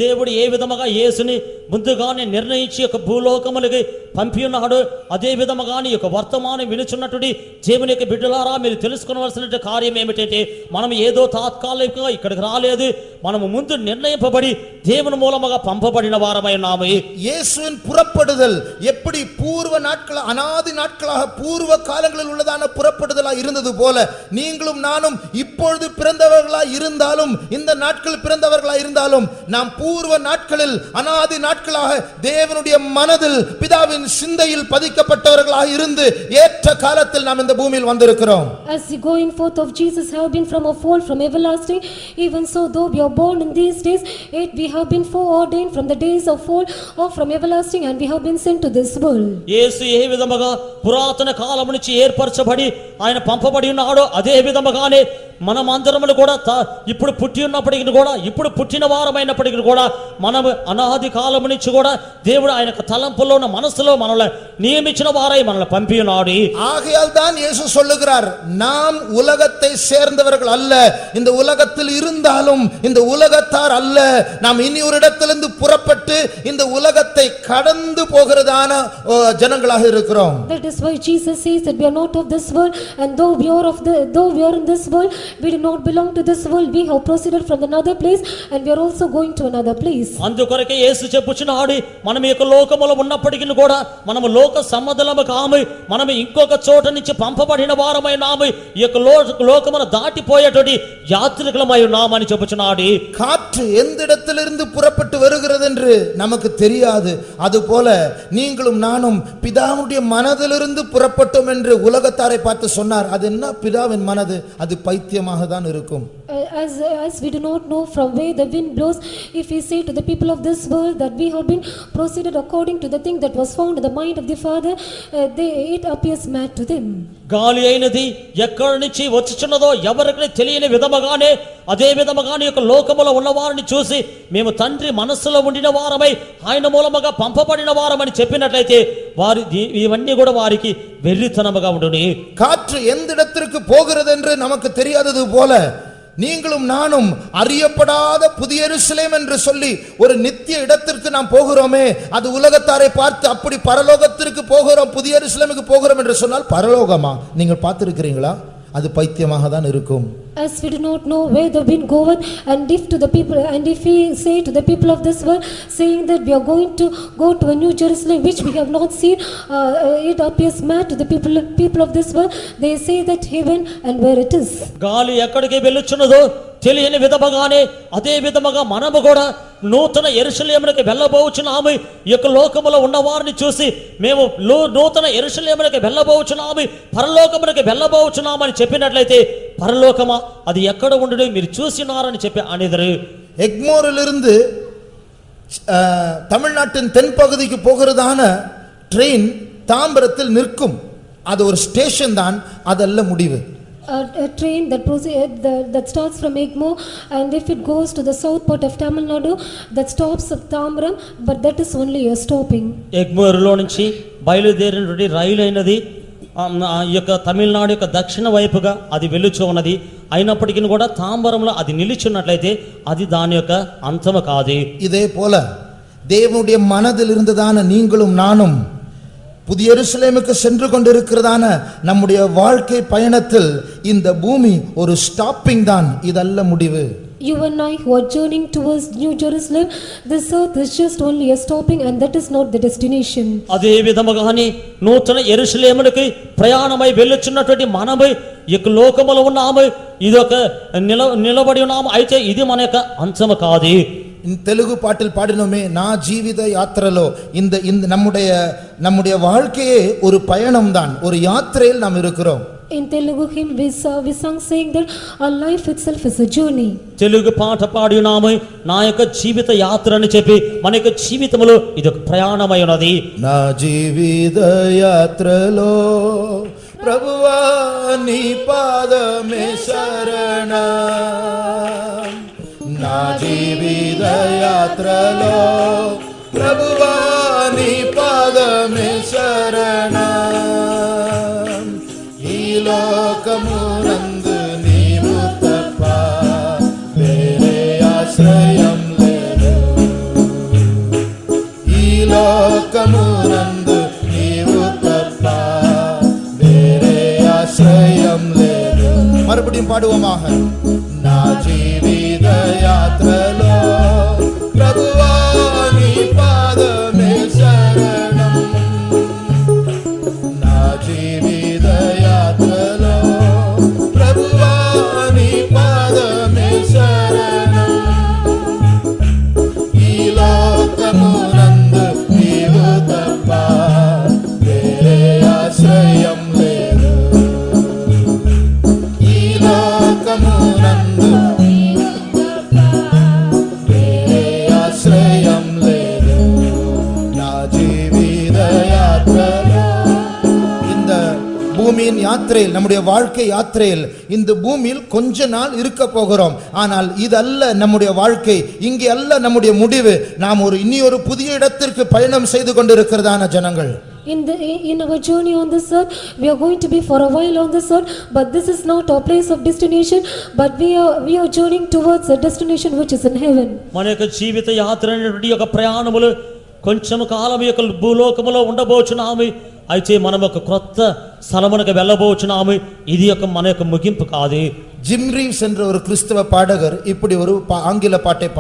దేవుడు ఏ విధముగా యేసుని ముందుగానే నిర్ణయించి ఒక భూలోకములకి పంపి ఉన్నాడు, అదే విధముగానే ఒక వర్తమానం వినుచున్నటువంటి దేవుని యొక్క బిడ్డలారా, మీరు తెలుసుకోవాల్సిన కార్యం ఏమిటంటే, మనం ఏదో తాత్కాలికంగా ఇక్కడికి రాలేదు, మనము ముందు నిర్ణయింపబడి దేవుని మూలముగా పంపబడిన వారమై ఉన్నాము. இயேசுவின் புறப்படுதல் எப்படி பூர்வ நாட்கள், அநாதி நாட்களாக பூர்வ காலங்களில் உள்ளதான புறப்படுதலா இருந்தது போல, நீங்களும் நானும் இப்பொழுது பிறந்தவர்களா இருந்தாலும், இந்த நாட்கள் பிறந்தவர்களா இருந்தாலும், நாம் பூர்வ நாட்களில் அநாதி நாட்களாக தேவனுடைய மனதில் பிதாவின் சிந்தையில் பதிக்கப்பட்டவர்களாக இருந்து ஏற்ற காலத்தில் நாம் இந்த பூமியில் வந்திருக்கிறோம். As the going forth of Jesus have been from of old, from everlasting, even so though we are born in these days, yet we have been foreordained from the days of old, or from everlasting, and we have been sent to this world. యేసు ఏ విధముగా పురాతన కాలము నుంచి ఏర్పరచబడి ఆయన పంపబడి ఉన్నాడో, అదే విధముగానే మనమందరములు కూడా ఇప్పుడు పుట్టి ఉన్నప్పటికీ కూడా, ఇప్పుడు పుట్టిన వారమైనప్పటికీ కూడా, మనం అనాది కాలము నుంచి కూడా దేవుడు ఆయన తలంపులో ఉన్న మనసులో మనల్ని నియమించిన వారై మనల్ని పంపి ఉన్నాడు. ஆகையால் தான் இயேசு சொல்லுகிறார், நாம் உலகத்தை சேர்ந்தவர்கள் அல்ல, இந்த உலகத்தில் இருந்தாலும் இந்த உலகத்தார் அல்ல, நாம் இனி ஒரு இடத்திலிருந்து புறப்பட்டு இந்த உலகத்தை கடந்து போகிறதான ஜனங்களாக இருக்கிறோம். That is why Jesus says that we are not of this world, and though we are in this world, we do not belong to this world, we have proceeded from another place and we are also going to another place. అందుకొరకే యేసు చెప్పుచున్నాడు, మనం ఈ లోకములో ఉన్నప్పటికీ కూడా మనము లోక సంబంధులము కాము, మనము ఇంకొక చోట నుంచి పంపబడిన వారమై నాము, ఈ లోకమును దాటిపోయేటువంటి యాత్రికులమై ఉన్నామని చెప్పుచున్నాడు. காற்று எந்த இடத்திலிருந்து புறப்பட்டு வருகிறது என்று நமக்கு தெரியாது, அதுபோல நீங்களும் நானும் பிதாவுடைய மனதிலிருந்து புறப்பட்டோம் என்று உலகத்தாரை பார்த்து சொன்னார். அது என்ன பிதாவின் மனது? அது பைத்தியமாக தான் இருக்கும். As we do not know from where the wind blows, if we say to the people of this world that we have been proceeded according to the thing that was found in the mind of the Father, it appears mad to them. గాలి అయినది ఎక్కడి నుంచి వచ్చుచున్నదో ఎవరికి తెలియని విధముగానే, అదే విధముగానే యొక్క లోకములో ఉన్న వారిని చూసి మేము తండ్రి మనస్సులో ఉండిన వారమై ఆయన మూలముగా పంపబడిన వారమని చెప్పినట్లయితే వారి ఇవన్నీ కూడా వారికి వెర్రితనముగా ఉండును. காற்று எந்த இடத்திற்கு போகிறது என்று நமக்கு தெரியாதது போல, நீங்களும் நானும் அறியப்படாத புதிய எருசலேம் என்று சொல்லி ஒரு நித்திய இடத்திற்கு நாம் போகிறோமே, அது உலகத்தாரை பார்த்து அப்படி பரலோகத்திற்கு போகிறோம், புதிய எருசலேமுக்கு போகிறோம் என்று சொன்னால் பரலோகமா நீங்கள் பார்த்திருக்கிறீங்களா? அது பைத்தியமாக தான் இருக்கும். As we do not know where the wind goeth, and if we say to the people of this world, saying that we are going to go to a new Jerusalem which we have not seen, it appears mad to the people of this world. They say that heaven and where it is. గాలి ఎక్కడికి వెళ్ళుచున్నదో తెలియని విధముగానే, అదే విధముగా మనము కూడా నూతన యెరూషలేమునకు వెళ్ళబోచున్నాము. ఈ యొక్క లోకములో ఉన్న వారిని చూసి మేము నూతన యెరూషలేమునకు వెళ్ళబోచున్నాము, పరలోకమునకు వెళ్ళబోచున్నామని చెప్పినట్లయితే పరలోకమా అది ఎక్కడ ఉండదు మీరు చూసినారని చెప్పి అనేదరు. எக்மோரிலிருந்து தமிழ்நாட்டின் தென்பகுதிக்கு போகிறதான ட்ரெயின் தாம்பரத்தில் நிற்கும். அது ஒரு ஸ்டேஷன் தான், அதல்ல முடிவு. A train that starts from Egmore, and if it goes to the south part of Tamil Nadu, that stops at Tambaram, but that is only a stopping. ఎగ్మోరులో నుంచి బయలుదేరినటువంటి రైలు అయినది ఈ యొక్క తమిళనాడు యొక్క దక్షిణ వైపుగా అది వెళ్ళుచూ ఉన్నది. అయినప్పటికీ కూడా తాంబరంలో అది నిలిచున్నట్లయితే అది దాని యొక్క అంతము కాదు. இதே போல தேவனுடைய மனதில் இருந்ததான நீங்களும் நானும் புதிய எருசலேமுக்கு சென்று கொண்டிருக்கிறதான நம்முடைய வாழ்க்கை பயணத்தில் இந்த பூமி ஒரு ஸ்டாப்பிங் தான், இதல்ல முடிவு. You and I who are journeying towards New Jerusalem, this earth is just only a stopping and that is not the destination. అదే విధముగానే నూతన యెరూషలేమునకు ప్రయాణమై వెళ్ళుచున్నటువంటి మనము ఈ లోకములో ఉన్నాము, ఇదొక నిలబడి ఉన్నాము, అయితే ఇది మన యొక్క అంచము కాదు. తెలుగు పాటలు పాడినోమే, నా జీవిత యాత్రలో இந்த நம்முடைய வாழ்க்கையே ஒரு பயணம் தான், ஒரு யாத்திரையில் நாம் இருக்கிறோம். In Telugu hymn we sang saying that our life itself is a journey. Telugu పాట పాడి ఉన్నాము, నా యొక్క జీవిత యాత్ర అని చెప్పి మన యొక్క జీవితంలో ఇది ఒక ప్రయాణమై ఉన్నది. నా జీవిత యాత్రలో ప్రభువా నీ పాదమే శరణం, నా జీవిత యాత్రలో ప్రభువా నీ పాదమే శరణం, ఈ లోకమునందు నీవు తప్ప వేరే ఆశ్రయం లేదు, ఈ లోకమునందు నీవు తప్ప వేరే ఆశ్రయం లేదు. మறுபடியும் పాడుவோமாக. నా జీవిత యాత్రలో ప్రభువా నీ పాదమే శరణం, నా జీవిత యాత్రలో ప్రభువా నీ పాదమే శరణం, ఈ లోకమునందు నీవు తప్ప వేరే ఆశ్రయం లేదు, ఈ లోకమునందు వేరే ఆశ్రయం లేదు, నా జీవిత యాత్రలో. இந்த பூமியின் யாத்திரையில், நம்முடைய வாழ்க்கை யாத்திரையில் இந்த பூமியில் கொஞ்ச நாள் இருக்க போகிறோம். ஆனால் இதல்ல நம்முடைய வாழ்க்கை, இங்கே அல்ல நம்முடைய முடிவு. நாம் இன்னொரு புதிய இடத்திற்கு பயணம் செய்து கொண்டிருக்கிறதான ஜனங்கள். In our journey on this earth, we are going to be for a while on this earth, but this is not our place of destination, but we are journeying towards a destination which is in heaven. మన యొక్క జీవిత యాత్ర అనేటువంటి ఒక ప్రయాణములు కొంచెం కాలం యొక్క భూలోకములో ఉండబోచున్నాము, అయితే మనం ఒక క్రొత్త స్థలమునకు వెళ్ళబోచున్నాము, ఇది ఒక మన యొక్క ముగింపు కాదు. ஜிம் ரீவ்ஸ் என்ற ஒரு கிறிஸ்தவ பாடகர் இப்படி ஒரு ஆங்கில பாட்டை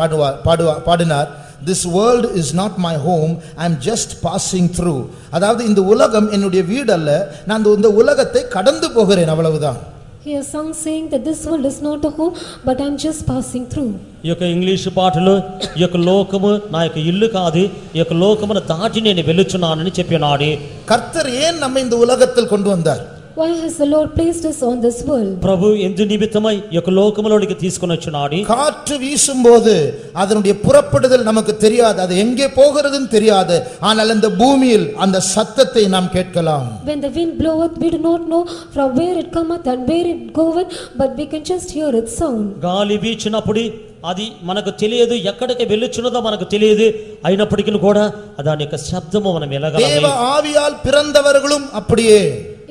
பாடினார். This world is not my home, I am just passing through. அதாவது இந்த உலகம் என்னுடைய வீடு அல்ல, நான் இந்த உலகத்தை கடந்து போகிறேன், அவ்வளவுதான். He has sung saying that this world is not a home, but I am just passing through. ఈ యొక్క ఇంగ్లీష్ పాటలో ఈ యొక్క లోకము నా యొక్క ఇల్లు కాదు, ఈ యొక్క లోకమును దాటి నేను వెళ్ళుచున్నానని చెప్పినాడు. கர்த்தர் ஏன் நம்ம இந்த உலகத்தில் கொண்டு வந்தார்? Why has the Lord placed us on this world? ప్రభు ఎందు నిమిత్తమై ఈ యొక్క లోకములోనికి తీసుకొని వచ్చున్నాడు. காற்று வீசும்போது அதனுடைய புறப்படுதல் நமக்கு தெரியாது, அது எங்கே போகிறதுன்னு தெரியாது, ஆனால் அந்த பூமியில் அந்த சத்தத்தை நாம் கேட்கலாம். When the wind bloweth, we do not know from where it cometh and where it goeth, but we can just hear its sound. గాలి వీచినప్పుడు అది మనకు తెలియదు, ఎక్కడికి వెళ్ళుచున్నదో మనకు తెలియదు, అయినప్పటికీ కూడా దాని యొక్క శబ్దము మనం தேவ ఎలాగలము. ஆவியால் பிறந்தவர்களும் அப்படியே.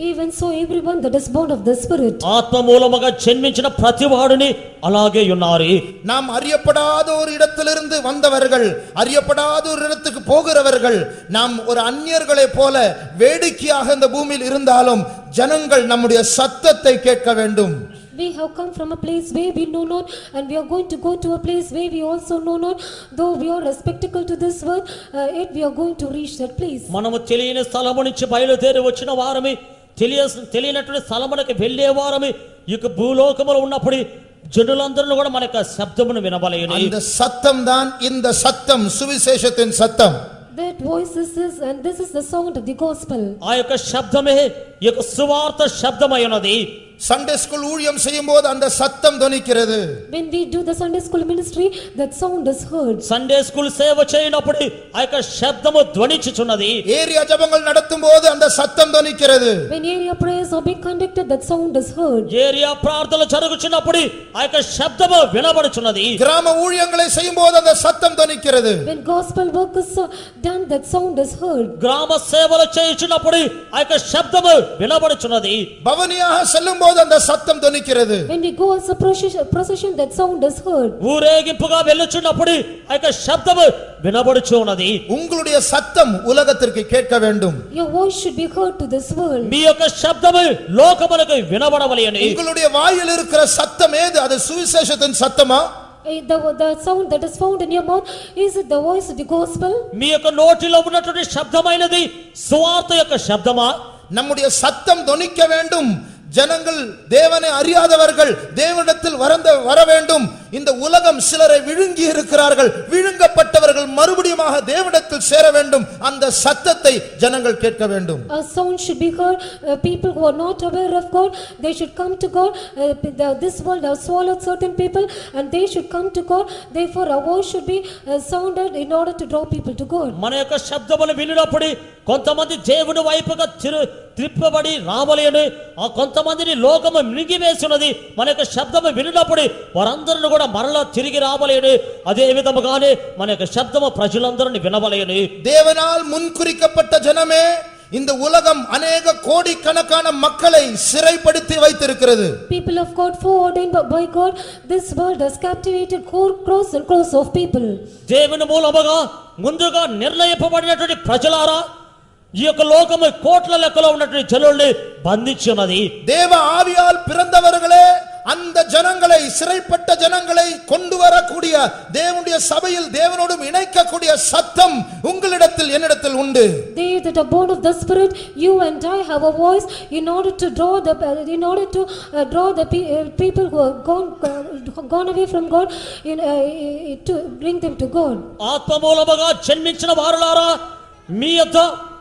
Even so, everyone that is born of the Spirit. ఆత్మ మూలముగా జన్మించిన ప్రతివాడుని అలాగే ఉన్నారు. நாம் அறியப்படாத ஒரு இடத்திலிருந்து வந்தவர்கள், அறியப்படாத ஒரு இடத்துக்கு போகிறவர்கள், நாம் ஒரு அந்நியர்களை போல வேடிக்கையாக இந்த பூமியில் இருந்தாலும் ஜனங்கள் நம்முடைய சத்தத்தை கேட்க வேண்டும். We have come from a place where we know not, and we are going to go to a place where we also know not. Though we are a spectacle to this world, yet we are going to reach that place. మనము తెలియని స్థలము నుంచి బయలుదేరి వచ్చిన వారమే, తెలియనటువంటి స్థలమునకు వెళ్ళే వారమే. ఈ యొక్క భూలోకములో ఉన్నప్పుడు జనులందరూ కూడా మన యొక్క శబ్దమును వినబలేను. அந்த சத்தம் தான் இந்த சத்தம், சுவிசேஷத்தின் சத்தம். That voice is this, and this is the sound of the gospel. ఆ యొక్క శబ్దమే ఈ యొక్క సువార్త శబ్దమై ఉన్నది. சண்டே ஸ்கூல் ஊழியம் செய்யும்போது அந்த சத்தம் தொனிக்கிறது. When we do the Sunday school ministry, that sound is heard. Sunday school సేవ చేయనప్పుడు ఆ యొక్క శబ్దము ధ్వనించుచున్నది. ஏரியா ஜெபங்கள் நடத்தும்போது அந்த சத்தம் தொனிக்கிறது. When area prayers are being conducted, that sound is heard. Area ప్రార్థనలు జరుగుచున్నప్పుడు ఆ యొక్క శబ్దము వినబడుచున్నది. கிராம ஊழியங்களை செய்யும்போது அந்த சத்தம் தொனிக்கிறது. When gospel work is done, that sound is heard. గ్రామ సేవలు చేయుచున్నప్పుడు ఆ యొక్క శబ్దము వినబడుచున్నది. பவனியாக செல்லும்போது போகும்போது அந்த சத்தம் தொனிக்கிறது. When we go as a procession, that sound is heard. ఊరేగింపుగా వెళ్ళుచున్నప్పుడు ఆ యొక్క శబ్దము వినబడుచు ఉన్నది. உங்களுடைய சத்தம் உலகத்திற்கு கேட்க வேண்டும். Your voice should be heard to this world. మీ యొక్క శబ్దము లోకమునకు వినబడవలెను. உங்களுடைய வாயில் இருக்கிற சத்தம் ஏது? அது சுவிசேஷத்தின் சத்தமா? The sound that is found in your mouth, is it the voice of the gospel? మీ యొక్క నోటిలో ఉన్నటువంటి శబ్దమైనది సువార్త యొక్క శబ్దమా? நம்முடைய சத்தம் தொனிக்க வேண்டும். ஜனங்கள் தேவனை அறியாதவர்கள் தேவனிடத்தில் வர வேண்டும். இந்த உலகம் சிலரை விழுங்கி இருக்கிறார்கள். விழுங்கப்பட்டவர்கள் மறுபடியுமாக தேவனிடத்தில் சேர வேண்டும். அந்த சத்தத்தை ஜனங்கள் கேட்க வேண்டும். A sound should be heard. People who are not aware of God, they should come to God. This world has swallowed certain people and they should come to God. Therefore a voice should be sounded in order to draw people to God. మన యొక్క శబ్దమును వినినప్పుడు కొంతమంది దేవుని వైపుగా త్రిప్పబడి రావలేను. ఆ కొంతమందిని లోకము మింగివేస్తున్నది. మన యొక్క శబ్దము వినినప్పుడు వారందరూ కూడా మరలా తిరిగి రావలేను. అదే విధముగానే మన యొక్క శబ్దము ప్రజలందరిని వినవలేను. தேவனால் முன்குறிக்கப்பட்ட ஜனமே, இந்த உலகம் அநேக கோடிக்கணக்கான மக்களை சிறைப்படுத்தி வைத்திருக்கிறது. People of God, foreordained by God, this world has captivated crores and crores of people. దేవుని మూలముగా ముందుగా నిర్ణయింపబడినటువంటి ప్రజలారా, ఈ యొక్క లోకము కోట్ల లెక్కలో ఉన్నటువంటి జనుల్ని బంధించి ఉన్నది. தேவ ஆவியால் பிறந்தவர்களே அந்த ஜனங்களை, சிறைப்பட்ட ஜனங்களை கொண்டு வரக்கூடிய தேவனுடைய சபையில் தேவனோடு இணைக்கக்கூடிய சத்தம் உங்களிடத்தில் என்னிடத்தில் உண்டு. They that are born of the Spirit, you and I have a voice in order to draw the people who are gone away from God, to bring them to God. ఆత్మ మూలముగా జన్మించిన వారులారా, మీ యొద్ద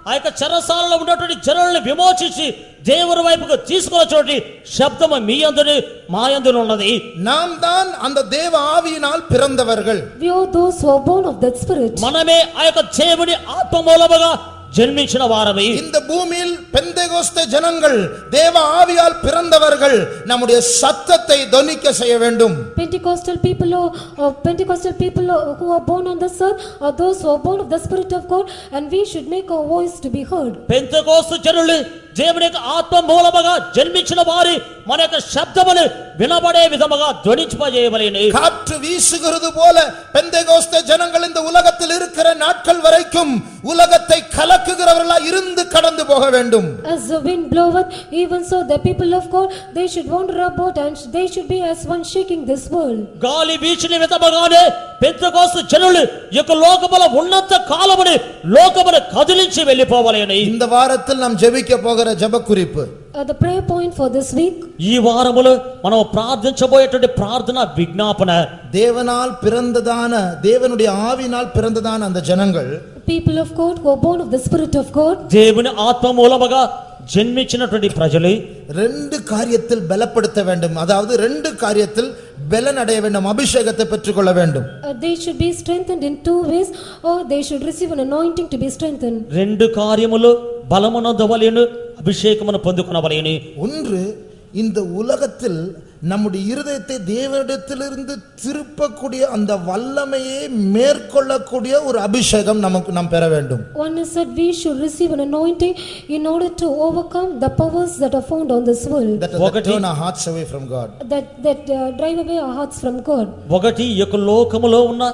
ఆ యొక్క చెరసాలలో ఉన్నటువంటి జనులను విమోచించి దేవుని వైపుకు తీసుకొచ్చేటువంటి శబ్దము మీ యందును మా యందును ఉన్నది. நாம் தான் அந்த தேவ ஆவியினால் பிறந்தவர்கள். We are those who are born of that Spirit. మనమే ఆ యొక్క దేవుని ఆత్మ మూలముగా జన్మించిన వారమే. இந்த பூமியில் பெந்தேகோஸ்தே ஜனங்கள் தேவ ஆவியால் பிறந்தவர்கள். நம்முடைய சத்தத்தை தொனிக்க செய்ய வேண்டும். Pentecostal people who are born on this earth are those who are born of the Spirit of God, and we should make our voice to be heard. Pentecost జనులు దేవుని యొక్క ఆత్మ మూలముగా జన్మించిన వారి మన యొక్క శబ్దమును వినబడే విధముగా ధ్వనింపజేయవలెను. காற்று வீசுகிறது போல பெந்தேகோஸ்தே ஜனங்கள் இந்த உலகத்தில் இருக்கிற நாட்கள் வரைக்கும் உலகத்தை கலக்குகிறவர்களாய் இருந்து கடந்து போக வேண்டும். As the wind bloweth, even so the people of God, they should wander about and they should be as one shaking this world. గాలి వీచిన విధముగానే పెంతెకోస్తు జనులు ఈ యొక్క లోకముల ఉన్నత కాలమును లోకమును కదిలించి వెళ్ళిపోవలెను. இந்த வாரத்தில் நாம் ஜெபிக்க போகிற ஜெப குறிப்பு, The prayer point for this week, ఈ వారములో మనం ప్రార్థించబోయేటువంటి ప్రార్థన విజ్ఞాపన, தேவனால் பிறந்ததான தேவனுடைய ஆவியினால் பிறந்ததான அந்த ஜனங்கள் people of God who are born of the Spirit of God, దేవుని ఆత్మ మూలముగా జన్మించినటువంటి ప్రజలు ரெண்டு காரியத்தில் பலப்படுத்த வேண்டும். அதாவது ரெண்டு காரியத்தில் பலன் அடைய வேண்டும், அபிஷேகத்தை பெற்றுக்கொள்ள வேண்டும். they should be strengthened in two ways, or they should receive an anointing to be strengthened. రెండు కార్యములు బలమునొందవలెను, అభిషేకమును పొందుకొనవలెను. ஒன்று, இந்த உலகத்தில் நம்முடைய இருதயத்தை தேவனிடத்திலிருந்து திருப்பக்கூடிய அந்த வல்லமையை மேற்கொள்ளக்கூடிய ஒரு அபிஷேகம் நாம் பெற வேண்டும். One is that we should receive an anointing in order to overcome the powers that are found on this world, That turn our hearts away from God. that drive away our hearts from God. ఒకటి ఈ యొక్క లోకములో ఉన్న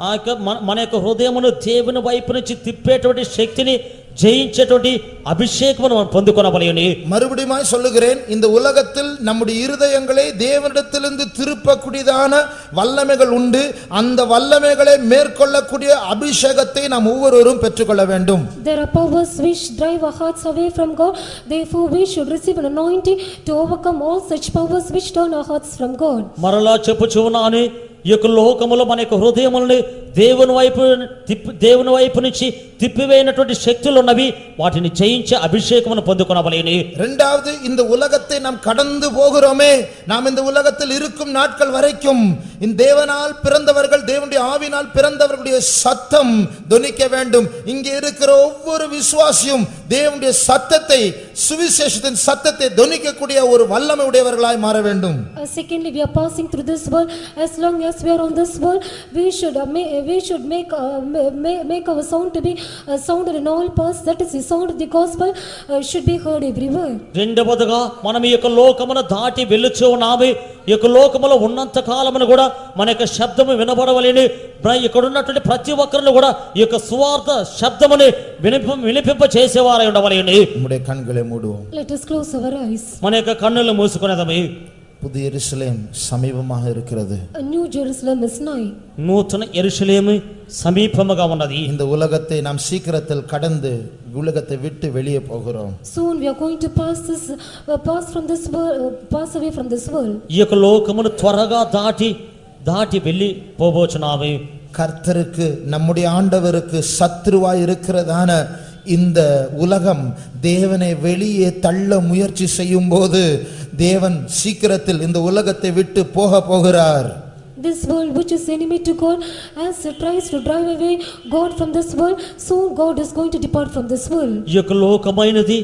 ఆ యొక్క మన యొక్క హృదయమును దేవుని వైపు నుంచి తిప్పేటువంటి శక్తిని జయించేటువంటి అభిషేకమును మనం పొందుకొనవలెను. மறுபடியும் சொல்லுகிறேன், இந்த உலகத்தில் நம்முடைய இருதயங்களை தேவனிடத்திலிருந்து திருப்பக்கூடியதான வல்லமைகள் உண்டு. அந்த வல்லமைகளை மேற்கொள்ளக்கூடிய அபிஷேகத்தை நாம் ஒவ்வொருவரும் பெற்றுக்கொள்ள வேண்டும். There are powers which drive our hearts away from God. Therefore we should receive an anointing to overcome all such powers which turn our hearts from God. మరలా చెప్పుచున్నాను, ఈ యొక్క లోకములో మన యొక్క హృదయములను దేవుని వైపు నుంచి తిప్పివేయనటువంటి శక్తులు ఉన్నవి. వాటిని జయించే అభిషేకమును పొందుకొనవలెను. இரண்டாவது, இந்த உலகத்தை நாம் கடந்து போகிறோமே, நாம் இந்த உலகத்தில் இருக்கும் நாட்கள் வரைக்கும் இந்த தேவனால் பிறந்தவர்கள், தேவனுடைய ஆவியினால் பிறந்தவர்களுடைய சத்தம் தொனிக்க வேண்டும். இங்கே இருக்கிற ஒவ்வொரு விசுவாசியும் தேவனுடைய சத்தத்தை, சுவிசேஷத்தின் சத்தத்தை தொனிக்கக்கூடிய ஒரு வல்லமை உடையவர்களாய் மாற வேண்டும். Secondly, we are passing through this world. As long as we are on this world, we should make our sound to be sounded in all parts. That is, the sound of the gospel should be heard everywhere. రెండవదిగా మనం ఈ యొక్క లోకమును దాటి వెళ్ళుచు ఉన్నాము. ఈ యొక్క లోకములో ఉన్నంత కాలమును కూడా మన యొక్క శబ్దము వినబడవలని ఇక్కడ ఉన్నటువంటి ప్రతి ఒక్కరిని కూడా ఈ యొక్క సువార్త శబ్దముని వినిపింప చేసేవారై ఉండవలని. நம்முடைய கண்களை மூடுவோம். Let us close our eyes. మన యొక్క కన్నులు మూసుకునేదమే. புதிய எருசலேம் சமீபமாக இருக்கிறது. A new Jerusalem is nigh. నూతన యెరూషలేము సమీపముగా ఉన్నది. இந்த உலகத்தை நாம் சீக்கிரத்தில் கடந்து உலகத்தை விட்டு வெளியே போகிறோம். Soon we are going to pass from this world, pass away from this world. ఈ యొక్క లోకమును త్వరగా దాటి వెళ్ళి పోబోచున్నాము. கர்த்தருக்கு நம்முடைய ஆண்டவருக்கு சத்துருவாய் இருக்கிறதான இந்த உலகம் தேவனை வெளியே தள்ள முயற்சி செய்யும் போது தேவன் சீக்கிரத்தில் இந்த உலகத்தை விட்டு போகிறார். This world which is enemy to God, as it tries to drive away God from this world, soon God is going to depart from this world. ఈ యొక్క లోకమైనది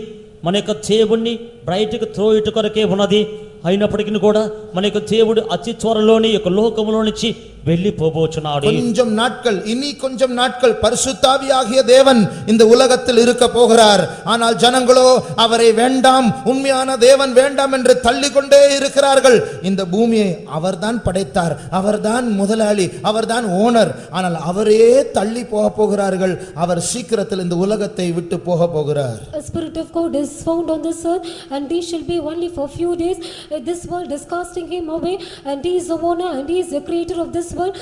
మన యొక్క దేవుణ్ణి బయటకు త్రోయుట కొరకే ఉన్నది. అయినప్పటికీ కూడా మన యొక్క దేవుడు అతి త్వరలోనే ఈ యొక్క లోకములో నుంచి వెళ్ళిపోబోచున్నాడు. கொஞ்சம் நாட்கள், இனி கொஞ்சம் நாட்கள் பரிசுத்தாவியாகிய தேவன் இந்த உலகத்தில் இருக்க போகிறார். ஆனால் ஜனங்களோ அவரை வேண்டாம், உண்மையான தேவன் வேண்டாம் என்று தள்ளிக்கொண்டே இருக்கிறார்கள். இந்த பூமியை அவர்தான் படைத்தார், அவர்தான் முதலாளி, அவர்தான் ஓனர். ஆனால் அவரே தள்ளி போகிறார்கள். அவர் சீக்கிரத்தில் இந்த உலகத்தை விட்டு போகிறார். A spirit of God is found on this earth, and he shall be only for few days. This world is casting him away, and he is the owner and he is the creator of this world,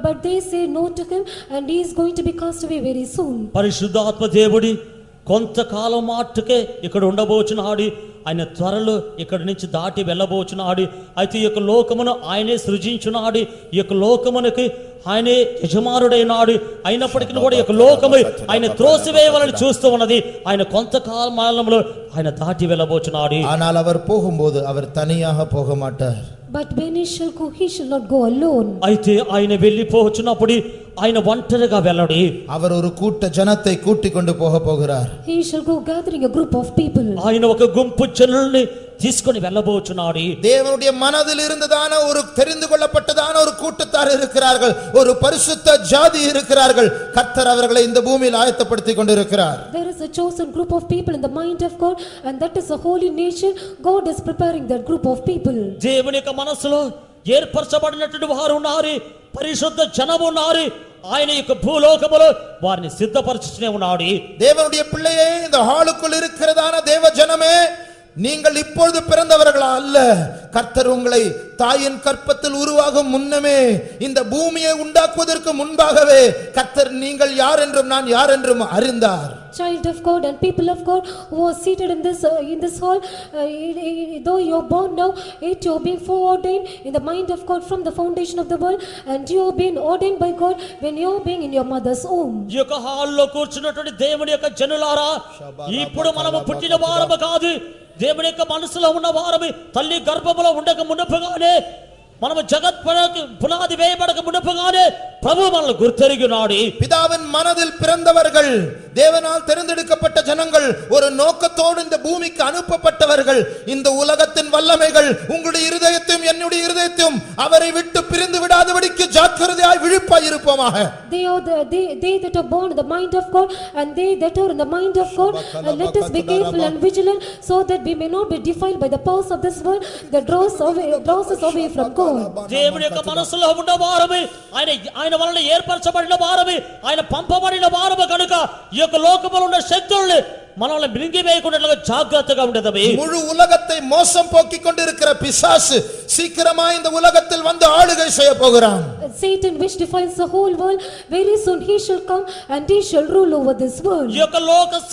but they say no to him, and he is going to be cast away very soon. పరిశుద్ధాత్మ దేవుడి కొంతకాలం మాటుకే ఇక్కడ ఉండబోచున్నాడు. ఆయన త్వరలో ఇక్కడి నుంచి దాటి వెళ్ళబోచున్నాడు. అయితే ఈ యొక్క లోకమును ఆయనే సృజించున్నాడు. ఈ యొక్క లోకమునకి ఆయనే యజమానుడైనాడు. అయినప్పటికీ కూడా ఈ యొక్క లోకము ఆయన త్రోసివేయాలని చూస్తూ ఉన్నది. ఆయన కొంతకాలంలో ఆయన దాటి వెళ్ళబోచున్నాడు. ஆனால் அவர் போகும்போது அவர் தனியாக போக மாட்டார். But when he shall go, he shall not go alone. అయితే ఆయన వెళ్ళిపోవచ్చున్నప్పుడు ఆయన ఒంటరిగా వెళ్ళడు. அவர் ஒரு கூட்ட ஜனத்தை கூட்டிக் கொண்டு போகிறார். He shall go gathering a group of people. ఆయన ఒక గుంపు జనుల్ని తీసుకొని వెళ్ళబోచున్నాడు. தேவனுடைய மனதில் இருந்ததான ஒரு தெரிந்து கொள்ளப்பட்டதான ஒரு கூட்டத்தார் இருக்கிறார்கள், ஒரு பரிசுத்த ஜாதி இருக்கிறார்கள். கர்த்தர் அவர்களை இந்த பூமியில் ஆயத்தப்படுத்திக் கொண்டிருக்கிறார். There is a chosen group of people in the mind of God, and that is a holy nation. God is preparing that group of people. దేవుని యొక్క మనసులో ఏర్పరచబడినటువంటి వారు ఉన్నారు, పరిశుద్ధ జనము ఉన్నారు. ఆయన యొక్క భూలోకములో వారిని సిద్ధపరచునే ఉన్నాడు. தேவனுடைய பிள்ளையே, இந்த ஹாலுக்குள் இருக்கிறதான தேவ ஜனமே, நீங்கள் இப்பொழுது பிறந்தவர்களா அல்ல. கர்த்தர் உங்களை தாயின் கற்பத்தில் உருவாகும் முன்னமே, இந்த பூமியை உண்டாக்குவதற்கு முன்பாகவே கர்த்தர் நீங்கள் யார் என்றும் நான் யார் என்றும் அறிந்தார். Child of God and people of God who are seated in this hall, though you are born now, yet you are being foreordained in the mind of God from the foundation of the world, and you are being ordained by God when you are being in your mother's womb. ఈ యొక్క హాల్లో కూర్చున్నటువంటి దేవుని యొక్క జనులారా, ఇప్పుడు మనము పుట్టిన వారము కాదు, దేవుని యొక్క మనసులో ఉన్న వారము. తల్లి గర్భములో ఉండక మునుపుగానే, మనము జగత్ పునాది వేయబడక మునుపుగానే ప్రభు మనల్ని గుర్తెరిగినాడు. பிதாவின் மனதில் பிறந்தவர்கள், தேவனால் தேர்ந்தெடுக்கப்பட்ட ஜனங்கள், ஒரு நோக்கத்தோடு இந்த பூமிக்கு அனுப்பப்பட்டவர்கள். இந்த உலகத்தின் வல்லமைகள் உங்களுடைய இருதயத்தையும் என்னுடைய இருதயத்தையும் அவரை விட்டு பிரிந்து விடாதபடிக்கு ஜாக்கிரதையாய் விழிப்பாய் இருப்போமாக. They that are born in the mind of God, and they that are in the mind of God, let us be careful and vigilant, so that we may not be defiled by the powers of this world that draws us away from God. దేవుని యొక్క మనసులో ఉన్న వారమే, ఆయన వలన ఏర్పరచబడిన వారమే, ఆయన పంపబడిన వారమే కనుక ఈ యొక్క లోకములో ఉన్న శక్తుల్ని మనల్ని మింగివేయకుండా జాగ్రత్తగా ఉండేదమే. முழு உலகத்தை மோசம் போக்கிக் கொண்டிருக்கிற பிசாசு சீக்கிரமாய் இந்த உலகத்தில் வந்து ஆளுகை செய்ய போகிறான். Satan, which defiles the whole world, very soon he shall come and he shall rule over this world. ఈ యొక్క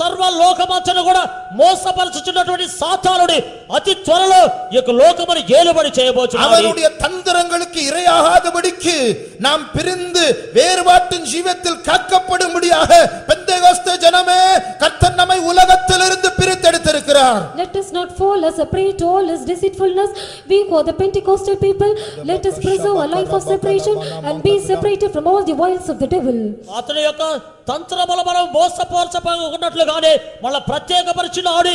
సర్వ లోకమంతను కూడా మోసపరచుచున్నటువంటి సాతానుడు అతి త్వరలో ఈ యొక్క లోకమును ఏలుబడి చేయబోచున్నాడు. அவனுடைய தந்திரங்களுக்கு இரையாகாதபடிக்கு நாம் பிரிந்து வேறுபாட்டின் ஜீவத்தில் காக்கப்படும்படியாக பெந்தேகோஸ்தே ஜனமே, கர்த்தர் நம்மை உலகத்திலிருந்து பிரித்தெடுத்திருக்கிறார். Let us not fall as a prey to all his deceitfulness. We who are the Pentecostal people, let us preserve a life of separation and be separated from all the wiles of the devil. అతని యొక్క తంత్రముల మనం మోసపరచబడినట్లుగానే మళ్ళీ ప్రత్యేకపరిచినాడు.